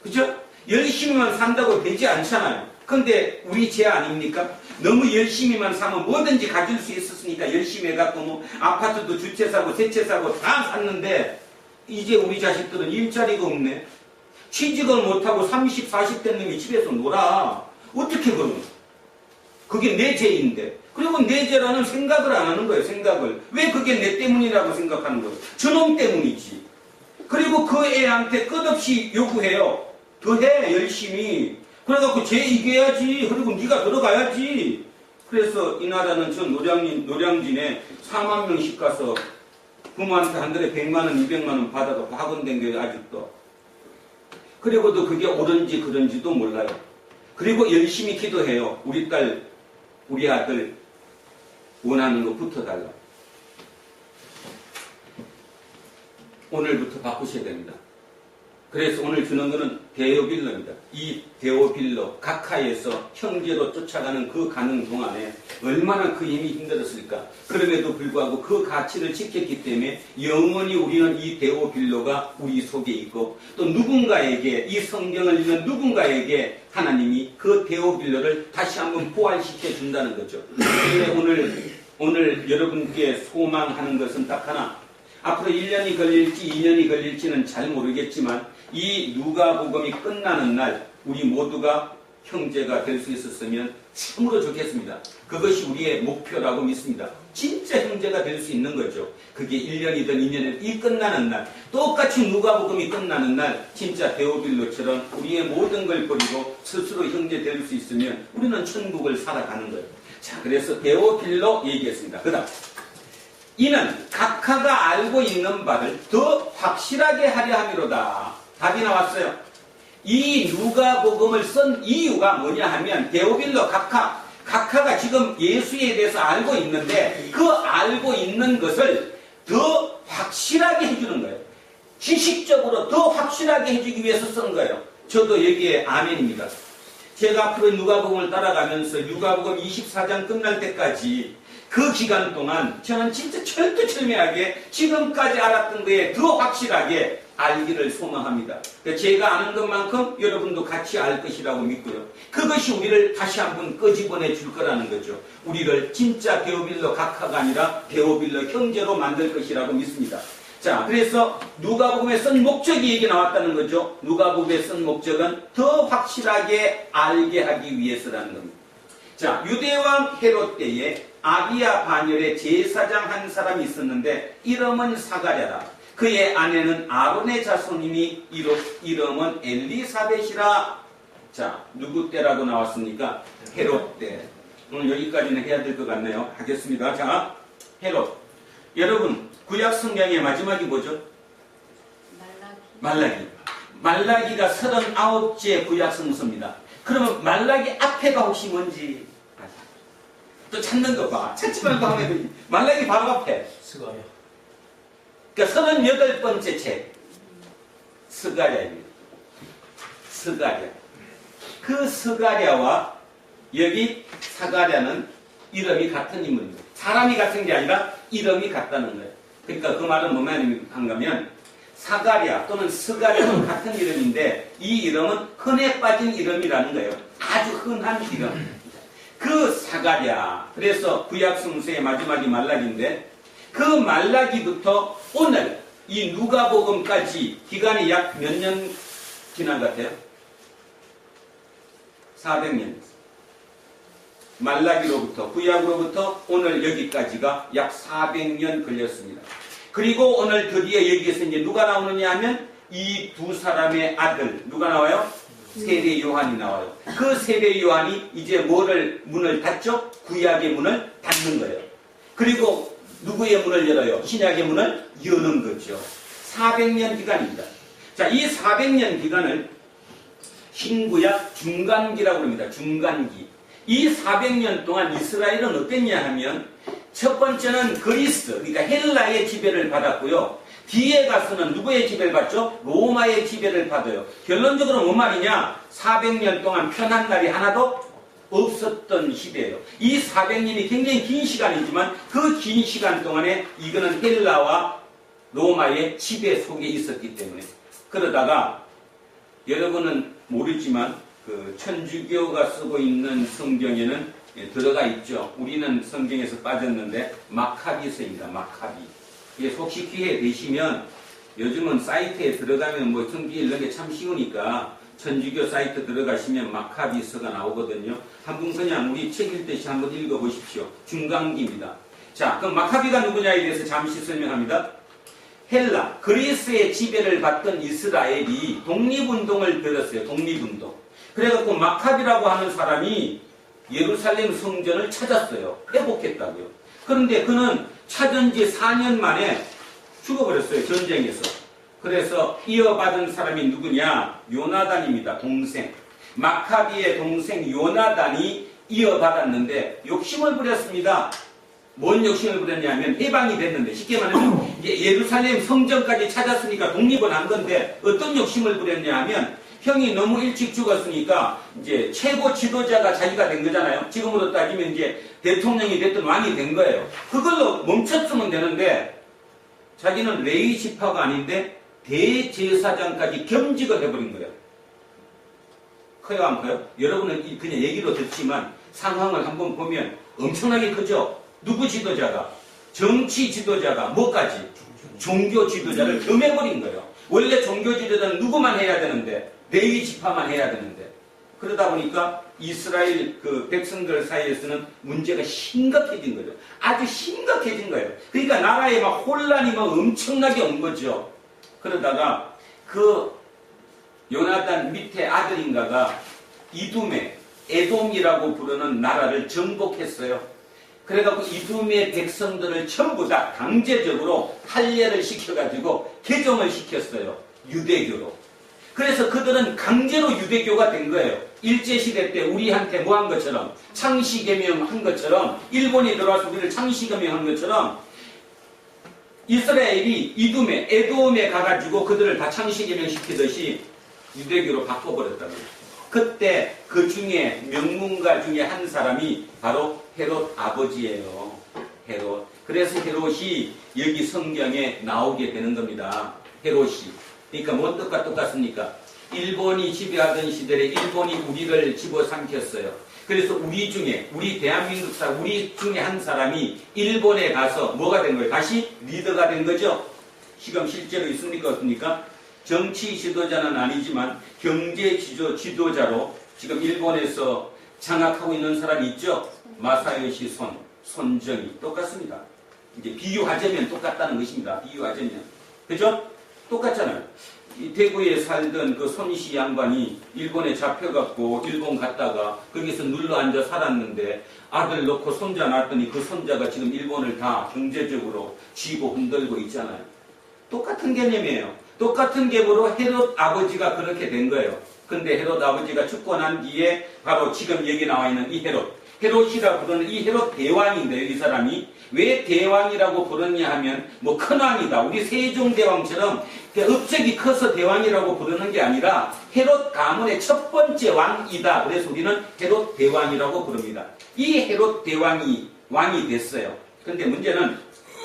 그죠? 열심히만 산다고 되지 않잖아요. 근데 우리 죄 아닙니까? 너무 열심히만 사면 뭐든지 가질 수 있었으니까 열심히 해갖고 뭐 아파트도 두 채 사고 세 채 사고 다 샀는데, 이제 우리 자식들은 일자리가 없네. 취직을 못하고 30, 40 된 놈이 집에서 놀아. 어떻게 그러면? 그게 내 죄인데. 그리고 내 죄라는 생각을 안 하는 거예요. 생각을. 왜 그게 내 때문이라고 생각하는 거예요? 저놈 때문이지. 그리고 그 애한테 끝없이 요구해요. 더 해, 열심히. 그래갖고 쟤 이겨야지. 그리고 네가 들어가야지. 그래서 이 나라는 전 노량진에 4만 명씩 가서 부모한테 한 달에 100만 원, 200만 원 받아가 학원된 게 아직도. 그리고도 그게 옳은지 그런지도 몰라요. 그리고 열심히 기도해요. 우리 딸, 우리 아들 원하는 거 붙어달라. 오늘부터 바꾸셔야 됩니다. 그래서 오늘 주는 거는 데오빌로입니다. 이 데오빌로, 각하에서 형제로 쫓아가는 그 가는 동안에 얼마나 그 힘이 힘들었을까. 그럼에도 불구하고 그 가치를 지켰기 때문에 영원히 우리는 이 데오빌로가 우리 속에 있고, 또 누군가에게, 이 성경을 읽는 누군가에게 하나님이 그 데오빌로를 다시 한번 부활시켜 준다는 거죠. 그런데 오늘 오늘 여러분께 소망하는 것은 딱 하나. 앞으로 1년이 걸릴지 2년이 걸릴지는 잘 모르겠지만 이 누가복음이 끝나는 날 우리 모두가 형제가 될 수 있었으면 참으로 좋겠습니다. 그것이 우리의 목표라고 믿습니다. 진짜 형제가 될 수 있는 거죠. 그게 1년이든 2년이든 이 끝나는 날, 똑같이 누가복음이 끝나는 날 진짜 데오빌로처럼 우리의 모든 걸 버리고 스스로 형제 될 수 있으면 우리는 천국을 살아가는 거예요. 자, 그래서 데오빌로 얘기했습니다. 그 다음 이는 각하가 알고 있는 바를 더 확실하게 하려 함이로다. 답이 나왔어요. 이 누가복음을 쓴 이유가 뭐냐 하면 데오빌로 각하가 지금 예수에 대해서 알고 있는데 그 알고 있는 것을 더 확실하게 해주는 거예요. 지식적으로 더 확실하게 해주기 위해서 쓴 거예요. 저도 여기에 아멘입니다. 제가 앞으로 누가복음을 따라가면서 누가복음 24장 끝날 때까지 그 기간 동안 저는 진짜 철두철미하게 지금까지 알았던 거에 더 확실하게 알기를 소망합니다. 제가 아는 것만큼 여러분도 같이 알 것이라고 믿고요. 그것이 우리를 다시 한번 끄집어내 줄 거라는 거죠. 우리를 진짜 데오빌로 각하가 아니라 데오빌로 형제로 만들 것이라고 믿습니다. 자, 그래서 누가복음에 쓴 목적이 얘기 나왔다는 거죠. 누가복음에 쓴 목적은 더 확실하게 알게 하기 위해서라는 겁니다. 자, 유대왕 헤롯 때에 아비야 반열에 제사장 한 사람이 있었는데 이름은 사가랴라. 그의 아내는 아론의 자손이니 이름은 엘리사벳이라. 자, 누구 때라고 나왔습니까? 헤롯 때. 오늘 여기까지는 해야 될 것 같네요. 하겠습니다. 자, 헤롯. 여러분, 구약 성경의 마지막이 뭐죠? 말라기가 39째 구약 성서입니다. 그러면 말라기 앞에가 혹시 뭔지 아세요? 또 찾는 거 봐. 찾지 말고 하면 되지. 말라기 바로 앞에. 스가랴. 그러니까 38번째 책. 스가랴입니다. 스가랴. 그 스가랴와 여기 사가랴는 이름이 같은 인물입니다. 사람이 같은 게 아니라 이름이 같다는 거예요. 그러니까 그 말은 뭐만 한가면 사가랴 또는 스가랴는 같은 이름인데 이 이름은 흔해 빠진 이름이라는 거예요. 아주 흔한 이름. 그 사가랴. 그래서 구약 성서의 마지막이 말라기인데 그 말라기부터 오늘 이 누가복음까지 기간이 약 몇 년 지난 것 같아요? 400년. 말라기로부터 구약으로부터 오늘 여기까지가 약 400년 걸렸습니다. 그리고 오늘 드디어 여기에서 이제 누가 나오느냐 하면 이 두 사람의 아들 누가 나와요? 세례 요한이 나와요. 그 세례 요한이 이제 문을 닫죠? 구약의 문을 닫는 거예요. 그리고 누구의 문을 열어요? 신약의 문을 여는 거죠. 400년 기간입니다. 자, 이 400년 기간을 신구약 중간기라고 합니다. 중간기. 이 400년 동안 이스라엘은 어땠냐 하면 첫 번째는 그리스, 그러니까 헬라의 지배를 받았고요. 뒤에 가서는 누구의 지배를 받죠? 로마의 지배를 받아요. 결론적으로 뭔 말이냐? 400년 동안 편한 날이 하나도 없었던 시대예요. 이 400년이 굉장히 긴 시간이지만 그 긴 시간 동안에 이거는 헬라와 로마의 지배 속에 있었기 때문에 그러다가 여러분은 모르지만 그 천주교가 쓰고 있는 성경에는 들어가 있죠. 우리는 성경에서 빠졌는데 마카비서입니다. 마카비. 이게 혹시 기회 되시면 요즘은 사이트에 들어가면 뭐 성경 읽는 게 참 쉬우니까 천주교 사이트 들어가시면 마카비서가 나오거든요. 한번 그냥 우리 책 읽듯이 한번 읽어보십시오. 중간기입니다. 자, 그럼 마카비가 누구냐에 대해서 잠시 설명합니다. 헬라, 그리스의 지배를 받던 이스라엘이 독립운동을 벌였어요. 독립운동. 그래갖고 마카비라고 하는 사람이 예루살렘 성전을 찾았어요. 회복했다고요. 그런데 그는 찾은 지 4년 만에 죽어버렸어요. 전쟁에서. 그래서 이어받은 사람이 누구냐? 요나단입니다. 동생. 마카비의 동생 요나단이 이어받았는데 욕심을 부렸습니다. 뭔 욕심을 부렸냐면 해방이 됐는데 쉽게 말하면 이제 예루살렘 성전까지 찾았으니까 독립은 한 건데 어떤 욕심을 부렸냐 하면 형이 너무 일찍 죽었으니까 이제 최고 지도자가 자기가 된 거잖아요. 지금으로 따지면 이제 대통령이 됐든 왕이 된 거예요. 그걸로 멈췄으면 되는데 자기는 레위 지파가 아닌데 대제사장까지 겸직을 해버린 거예요. 커요 안 커요? 여러분은 그냥 얘기로 듣지만 상황을 한번 보면 엄청나게 크죠? 누구 지도자가? 정치 지도자가 뭐까지? 종교 지도자를 겸해버린 거예요. 원래 종교 지도자는 누구만 해야 되는데 레위 지파만 해야 되는데 그러다 보니까 이스라엘 그 백성들 사이에서는 문제가 심각해진 거죠. 아주 심각해진 거예요. 그러니까 나라에 막 혼란이 막 엄청나게 온 거죠. 그러다가 그 요나단 밑에 아들인가가 이둠에 에돔이라고 부르는 나라를 정복했어요. 그래갖고 이둠의 백성들을 전부 다 강제적으로 할례를 시켜가지고 개종을 시켰어요. 유대교로. 그래서 그들은 강제로 유대교가 된 거예요. 일제시대 때 우리한테 뭐 한 것처럼 창시개명 한 것처럼 일본이 들어와서 우리를 창시개명 한 것처럼 이스라엘이 이둠에 에돔에 가가지고 그들을 다 창시개명 시키듯이 유대교로 바꿔버렸다는 거예요. 그때 그 중에 명문가 중에 한 사람이 바로 헤롯 아버지예요. 헤롯. 그래서 헤롯이 여기 성경에 나오게 되는 겁니다. 헤롯이. 그러니까 뭐 뜻과 똑같습니까? 일본이 지배하던 시대에 일본이 우리를 집어삼켰어요. 그래서 우리 중에 우리 대한민국 사람 우리 중에 한 사람이 일본에 가서 뭐가 된 거예요? 다시 리더가 된 거죠. 지금 실제로 있습니까? 없습니까? 정치 지도자는 아니지만 경제 지도자로 지금 일본에서 장악하고 있는 사람이 있죠. 마사요시 손정이 똑같습니다. 이제 비유하자면 똑같다는 것입니다. 비유하자면 그죠? 똑같잖아요. 이 대구에 살던 그 손씨 양반이 일본에 잡혀갖고 일본 갔다가 거기서 눌러앉아 살았는데 아들 놓고 손자 낳았더니 그 손자가 지금 일본을 다 경제적으로 쥐고 흔들고 있잖아요. 똑같은 개념이에요. 똑같은 개념으로 헤롯 아버지가 그렇게 된 거예요. 근데 헤롯 아버지가 죽고 난 뒤에 바로 지금 여기 나와 있는 이 헤롯이라고 부르는 이 헤롯 대왕인데요. 이 사람이 왜 대왕이라고 부르냐 하면 뭐 큰왕이다. 우리 세종대왕처럼 업적이 커서 대왕이라고 부르는 게 아니라 헤롯 가문의 첫 번째 왕이다. 그래서 우리는 헤롯 대왕이라고 부릅니다. 이 헤롯 대왕이 왕이 됐어요. 근데 문제는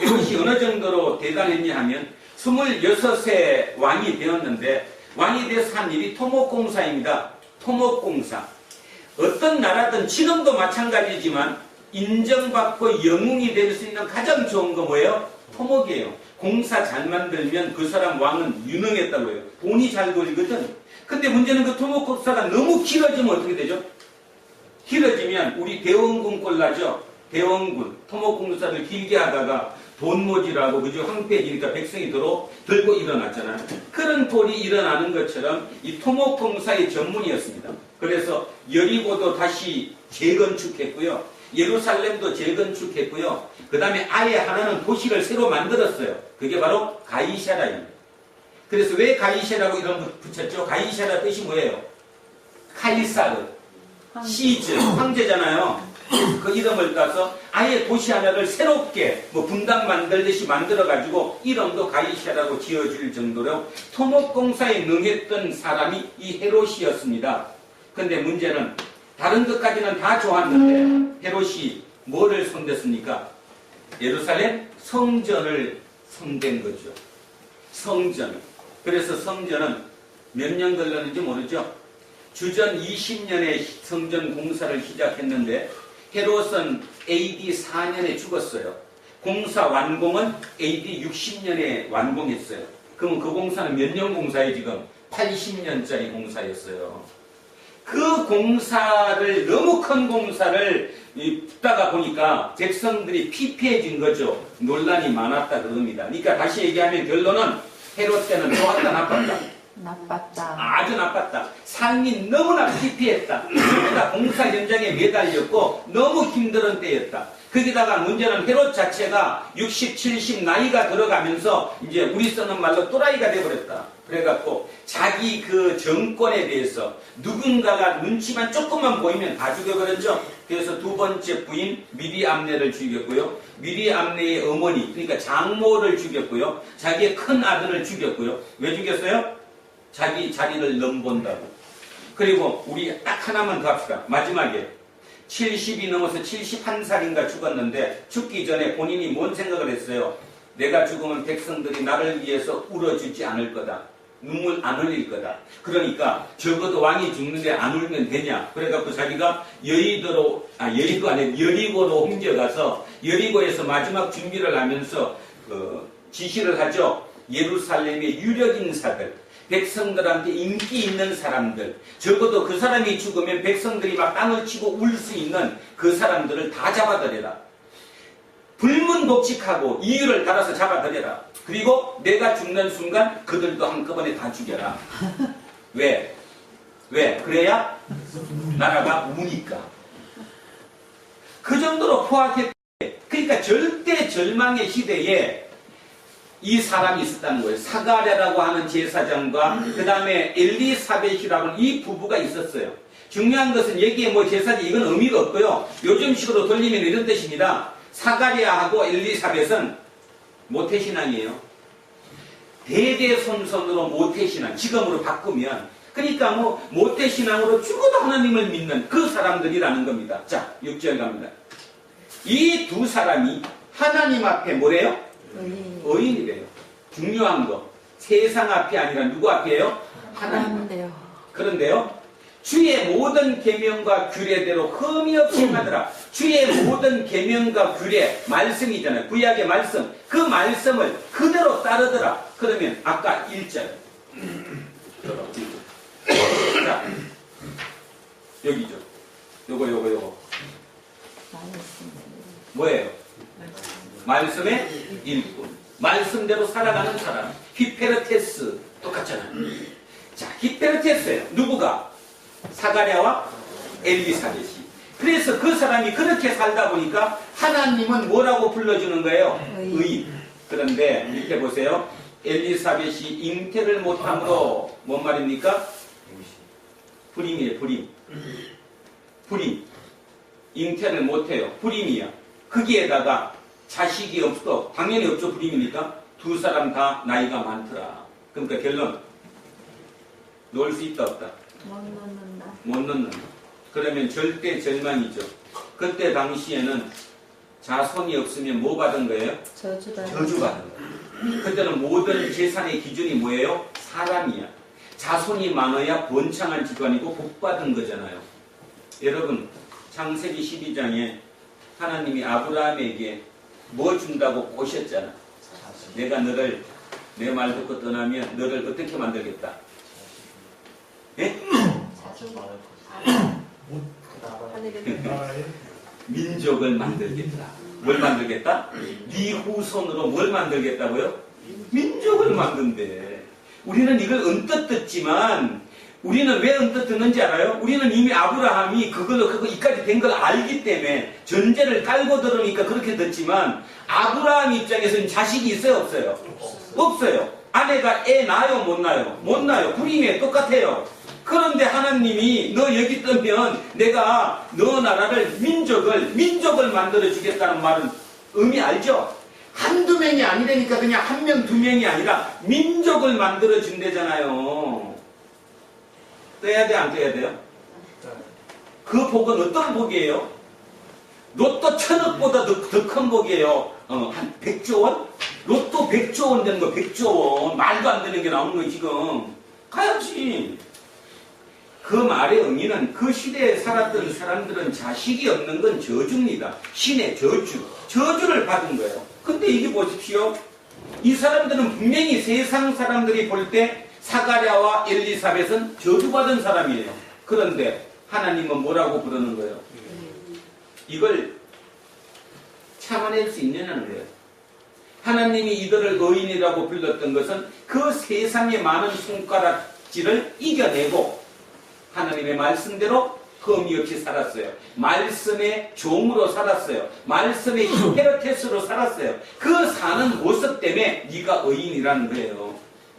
헤롯이 어느 정도로 대단했냐 하면 26세 왕이 되었는데 왕이 돼서 한 일이 토목공사입니다. 토목공사. 어떤 나라든 지금도 마찬가지지만 인정받고 영웅이 될 수 있는 가장 좋은 거 뭐예요? 토목이에요. 공사 잘 만들면 그 사람 왕은 유능했다고 해요. 돈이 잘 돌거든. 근데 문제는 그 토목공사가 너무 길어지면 어떻게 되죠? 길어지면 우리 대원군 꼴나죠? 대원군, 토목공사를 길게 하다가 돈 모지라고 그죠? 황폐해지니까 백성이 들고 일어났잖아요. 그런 꼴이 일어나는 것처럼 이 토목공사의 전문이었습니다. 그래서 여리고도 다시 재건축했고요. 예루살렘도 재건축했고요. 그 다음에 아예 하나는 도시를 새로 만들었어요. 그게 바로 가이샤라입니다. 그래서 왜 가이샤라고 이름 붙였죠? 가이샤라 뜻이 뭐예요? 카이사르, 시즈, 황제잖아요. 그 이름을 따서 아예 도시 하나를 새롭게 뭐 분당 만들듯이 만들어가지고 이름도 가이샤라고 지어줄 정도로 토목공사에 능했던 사람이 이 헤롯이었습니다. 근데 문제는 다른 것까지는 다 좋았는데 헤롯이 뭐를 손댔습니까? 예루살렘 성전을 손댄 거죠. 성전. 그래서 성전은 몇 년 걸렸는지 모르죠. 주전 20년에 성전 공사를 시작했는데 헤롯은 AD 4년에 죽었어요. 공사 완공은 AD 60년에 완공했어요. 그럼 그 공사는 몇 년 공사예요 지금? 80년짜리 공사였어요. 그 공사를 너무 큰 공사를 붙다가 보니까 백성들이 피폐해진 거죠. 논란이 많았다 그럽니다. 그러니까 다시 얘기하면 결론은 헤롯 때는 좋았다 나빴다? 나빴다. 아주 나빴다. 삶이 너무나 피폐했다. 거기다 공사 현장에 매달렸고 너무 힘든 때였다. 거기다가 문제는 헤롯 자체가 60, 70 나이가 들어가면서 이제 우리 쓰는 말로 또라이가 돼버렸다. 그래갖고 자기 그 정권에 대해서 누군가가 눈치만 조금만 보이면 다 죽여버렸죠. 그래서 두 번째 부인 미리암네를 죽였고요. 미리암네의 어머니 그러니까 장모를 죽였고요. 자기의 큰 아들을 죽였고요. 왜 죽였어요? 자기 자리를 넘본다고. 그리고 우리 딱 하나만 더 합시다. 마지막에 70이 넘어서 71살인가 죽었는데 죽기 전에 본인이 뭔 생각을 했어요? 내가 죽으면 백성들이 나를 위해서 울어주지 않을 거다. 눈물 안 흘릴 거다. 그러니까 적어도 왕이 죽는데 안 울면 되냐. 그래갖고 자기가 여의도로, 여의도 아니고 여리고로 옮겨가서 여리고에서 마지막 준비를 하면서 지시를 하죠. 예루살렘의 유력 인사들, 백성들한테 인기 있는 사람들, 적어도 그 사람이 죽으면 백성들이 막 땅을 치고 울 수 있는 그 사람들을 다 잡아들여라. 불문복직하고 이유를 달아서 잡아들여라. 그리고 내가 죽는 순간 그들도 한꺼번에 다 죽여라. 왜? 그래야 나라가 우니까. 그 정도로 포악했대. 그러니까 절대 절망의 시대에 이 사람이 있었다는 거예요. 사가랴라고 하는 제사장과 그 다음에 엘리사벳이라고 하는 이 부부가 있었어요. 중요한 것은 여기에 뭐 제사장 이건 의미가 없고요. 요즘식으로 돌리면 이런 뜻입니다. 사가랴하고 엘리사벳은 모태신앙이에요. 대대손손으로 모태신앙, 지금으로 바꾸면 그러니까 뭐 모태신앙으로 죽어도 하나님을 믿는 그 사람들이라는 겁니다. 자, 6절 갑니다. 이 두 사람이 하나님 앞에 뭐래요? 의인이래요. 중요한 거. 세상 앞이 아니라 누구 앞이에요? 하나님 앞에. 그런데요. 주의 모든 계명과 규례대로 흠이 없이 하더라. 주의 모든 계명과 규례, 말씀이잖아요. 구약의 말씀. 그 말씀을 그대로 따르더라. 그러면 아까 1절. 자, 여기죠. 요거. 뭐예요? 말씀의 일꾼. 말씀대로 살아가는 사람. 히페르테스. 똑같잖아요. 자, 히페르테스예요. 누구가? 사가랴와 엘리사벳이. 그래서 그 사람이 그렇게 살다 보니까 하나님은 뭐라고 불러주는 거예요? 의인. 그런데 이렇게 보세요. 엘리사벳이 잉태를 못함으로 뭔 말입니까? 불임이에요. 불임. 잉태를 못해요. 불임이야. 거기에다가 자식이 없어. 당연히 없죠. 불임이니까. 두 사람 다 나이가 많더라. 그러니까 결론. 놓을 수 있다 없다? 못 넣는다. 그러면 절대 절망이죠. 그때 당시에는 자손이 없으면 뭐 받은 거예요? 저주 받은 거예요. 그때는 모든 재산의 기준이 뭐예요? 사람이야. 자손이 많아야 번창한 집안이고 복 받은 거잖아요. 여러분, 창세기 12장에 하나님이 아브라함에게 뭐 준다고 꼬셨잖아. 내가 너를 내 말 듣고 떠나면 너를 어떻게 만들겠다? 예? 민족을 만들겠다. 뭘 만들겠다? 네 후손으로 뭘 만들겠다고요? 민족을 만든대. 우리는 이걸 언뜻 듣지만 우리는 왜 언뜻 듣는지 알아요? 우리는 이미 아브라함이 그거 이까지 된 걸 알기 때문에 전제를 깔고 들으니까 그렇게 듣지만 아브라함 입장에서는 자식이 있어요? 없어요? 없어요. 아내가 애 낳아요? 못 낳아요? 못 낳아요. 불임에 똑같아요. 그런데 하나님이 너 여기 뜨면 내가 너 나라를 민족을 만들어 주겠다는 말은 의미 알죠? 한두 명이 아니라니까 그냥 한 명, 두 명이 아니라 민족을 만들어 준대잖아요. 떠야 돼, 안 떠야 돼요? 그 복은 어떤 복이에요? 로또 1000억보다 더 큰 복이에요. 한 100조 원? 로또 100조 원 되는 거, 100조 원. 말도 안 되는 게 나오는 거예요, 지금. 가야지. 그 말의 의미는 그 시대에 살았던 사람들은 자식이 없는 건 저주입니다. 신의 저주. 저주를 받은 거예요. 근데 이게 보십시오. 이 사람들은 분명히 세상 사람들이 볼 때 사가랴와 엘리사벳은 저주받은 사람이에요. 그런데 하나님은 뭐라고 부르는 거예요? 이걸 참아낼 수 있느냐는 거예요. 하나님이 이들을 의인이라고 불렀던 것은 그 세상의 많은 손가락질을 이겨내고 하나님의 말씀대로 흠이 없이 살았어요. 말씀의 종으로 살았어요. 말씀의 히페르테스로 살았어요. 그 사는 모습 때문에 네가 의인이라는 거예요.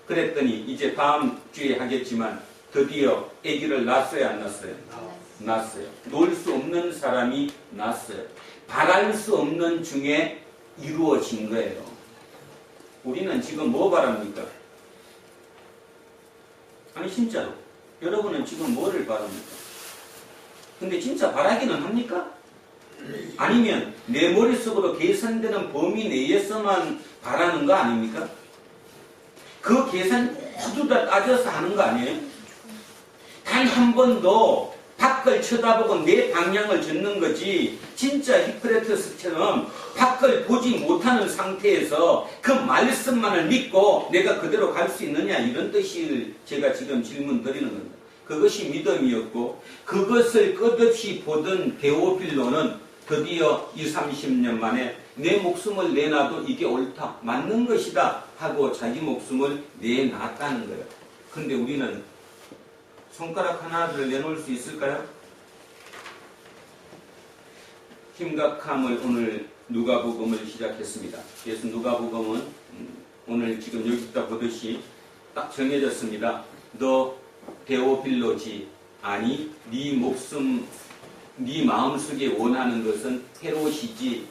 그랬더니 이제 다음 주에 하겠지만 드디어 아기를 낳았어요? 안 낳았어요? 낳았어요. 놓을 수 없는 사람이 낳았어요. 바랄 수 없는 중에 이루어진 거예요. 우리는 지금 뭐 바랍니까? 아니 진짜로 여러분은 지금 뭐를 바랍니까? 근데 진짜 바라기는 합니까? 아니면 내 머릿속으로 계산되는 범위 내에서만 바라는 거 아닙니까? 그 계산 모두 다 따져서 하는 거 아니에요? 단 한 번도 밖을 쳐다보고 내 방향을 젓는 거지, 진짜 히프레터스처럼 밖을 보지 못하는 상태에서 그 말씀만을 믿고 내가 그대로 갈 수 있느냐, 이런 뜻을 제가 지금 질문 드리는 겁니다. 그것이 믿음이었고, 그것을 끝없이 보던 데오빌로는 드디어 20, 30년 만에 내 목숨을 내놔도 이게 옳다, 맞는 것이다 하고 자기 목숨을 내놨다는 거예요. 근데 우리는 손가락 하나를 내놓을 수 있을까요? 심각함을 오늘 누가복음을 시작했습니다. 그래서 누가복음은 오늘 지금 여기다 보듯이 딱 정해졌습니다. 너 데오빌로지, 아니 네 목숨, 네 마음속에 원하는 것은 헤롯이지,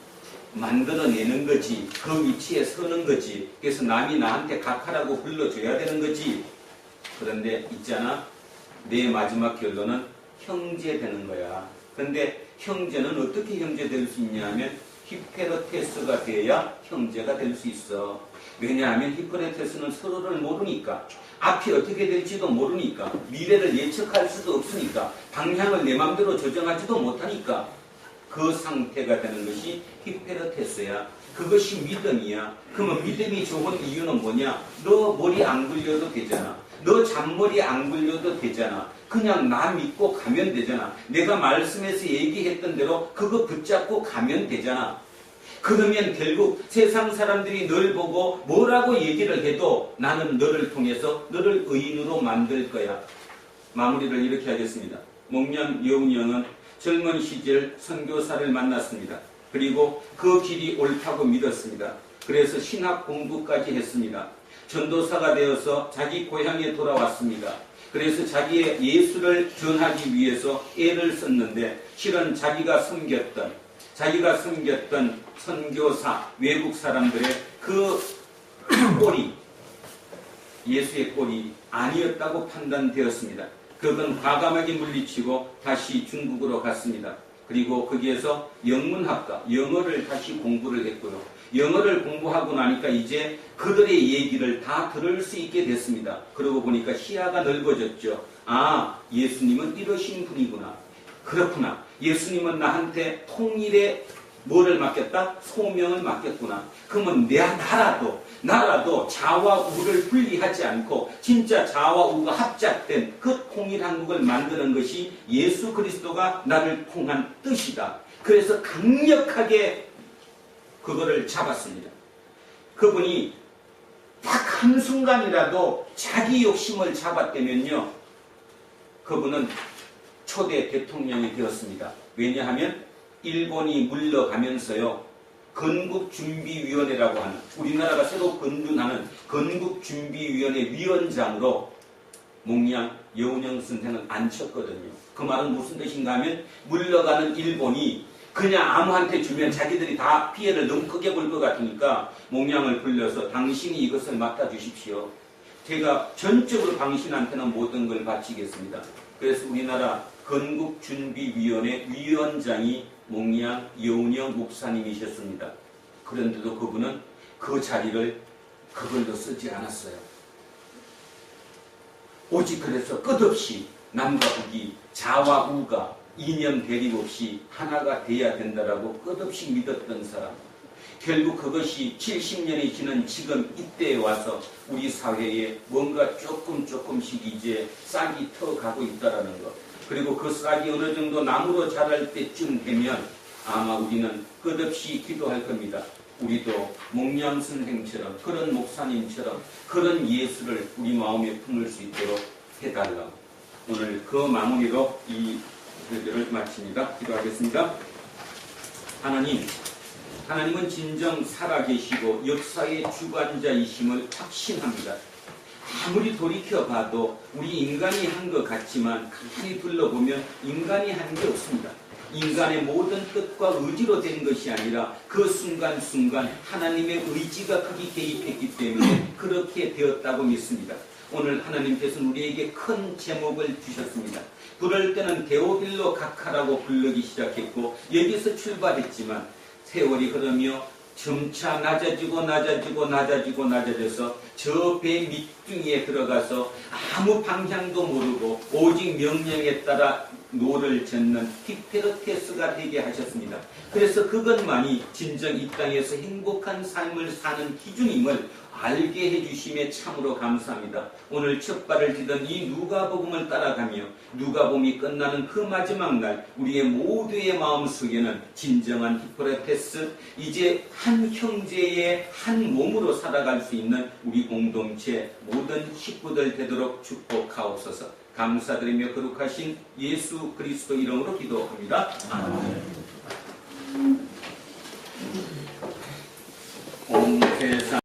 만들어내는 거지, 그 위치에 서는 거지. 그래서 남이 나한테 각하라고 불러줘야 되는 거지. 그런데 있잖아, 내 마지막 결론은 형제 되는 거야. 근데 형제는 어떻게 형제 될 수 있냐면 히페르테스가 돼야 형제가 될 수 있어. 왜냐하면 히페르테스는 서로를 모르니까, 앞이 어떻게 될지도 모르니까, 미래를 예측할 수도 없으니까, 방향을 내 마음대로 조정하지도 못하니까, 그 상태가 되는 것이 히페르테스야. 그것이 믿음이야. 그러면 믿음이 좋은 이유는 뭐냐? 너 머리 안 굴려도 되잖아. 너 잔머리 안 굴려도 되잖아. 그냥 나 믿고 가면 되잖아. 내가 말씀에서 얘기했던 대로 그거 붙잡고 가면 되잖아. 그러면 결국 세상 사람들이 널 보고 뭐라고 얘기를 해도 나는 너를 통해서 너를 의인으로 만들 거야. 마무리를 이렇게 하겠습니다. 목련 여운이 형은 젊은 시절 선교사를 만났습니다. 그리고 그 길이 옳다고 믿었습니다. 그래서 신학 공부까지 했습니다. 전도사가 되어서 자기 고향에 돌아왔습니다. 그래서 자기의 예수를 전하기 위해서 애를 썼는데, 실은 자기가 섬겼던 선교사, 외국 사람들의 그 꼴이 예수의 꼴이 아니었다고 판단되었습니다. 그건 과감하게 물리치고 다시 중국으로 갔습니다. 그리고 거기에서 영문학과, 영어를 다시 공부를 했고요. 영어를 공부하고 나니까 이제 그들의 얘기를 다 들을 수 있게 됐습니다. 그러고 보니까 시야가 넓어졌죠. 아, 예수님은 이러신 분이구나. 그렇구나. 예수님은 나한테 통일의 뭐를 맡겼다? 소명을 맡겼구나. 그러면 나라도 자와 우를 분리하지 않고 진짜 자와 우가 합작된 그 통일 한국을 만드는 것이 예수 그리스도가 나를 통한 뜻이다. 그래서 강력하게 그거를 잡았습니다. 그분이 딱 한순간이라도 자기 욕심을 잡았다면요, 그분은 초대 대통령이 되었습니다. 왜냐하면 일본이 물러가면서요, 건국준비위원회라고 하는, 우리나라가 새로 건준하는 건국준비위원회 위원장으로 목련 여운형 선생을 앉혔거든요. 그 말은 무슨 뜻인가 하면, 물러가는 일본이 그냥 아무한테 주면 자기들이 다 피해를 너무 크게 볼 것 같으니까 목련을 불러서 당신이 이것을 맡아주십시오. 제가 전적으로 당신한테는 모든 걸 바치겠습니다. 그래서 우리나라 건국준비위원회 위원장이 목련 여운형 목사님이셨습니다. 그런데도 그분은 그 자리를 그걸로 쓰지 않았어요. 오직 그래서 끝없이 남과 북이, 자와 우가 이념 대립 없이 하나가 돼야 된다라고 끝없이 믿었던 사람. 결국 그것이 70년이 지난 지금 이때에 와서 우리 사회에 뭔가 조금씩 이제 싹이 터가고 있다라는 것. 그리고 그 싹이 어느 정도 나무로 자랄 때쯤 되면 아마 우리는 끝없이 기도할 겁니다. 우리도 목련 선생처럼, 그런 목사님처럼 그런 예수를 우리 마음에 품을 수 있도록 해달라고. 오늘 그 마무리로 이 설교를 마칩니다. 기도하겠습니다. 하나님은 진정 살아계시고 역사의 주관자이심을 확신합니다. 아무리 돌이켜봐도 우리 인간이 한 것 같지만 가만히 둘러보면 인간이 한 게 없습니다. 인간의 모든 뜻과 의지로 된 것이 아니라 그 순간순간 하나님의 의지가 거기 개입했기 때문에 그렇게 되었다고 믿습니다. 오늘 하나님께서는 우리에게 큰 제목을 주셨습니다. 부를 때는 데오빌로 각하라고 부르기 시작했고 여기서 출발했지만 세월이 흐르며 점차 낮아져서 저 배 밑둥이에 들어가서 아무 방향도 모르고 오직 명령에 따라 노를 젓는 히페르테스가 되게 하셨습니다. 그래서 그것만이 진정 이 땅에서 행복한 삶을 사는 기준임을 알게 해주심에 참으로 감사합니다. 오늘 첫 발을 디딘 이 누가복음을 따라가며 누가복음이 끝나는 그 마지막 날 우리의 모두의 마음속에는 진정한 히포레테스, 이제 한 형제의 한 몸으로 살아갈 수 있는 우리 공동체 모든 식구들 되도록 축복하옵소서. 감사드리며 거룩하신 예수 그리스도 이름으로 기도합니다. 아멘. 온 세상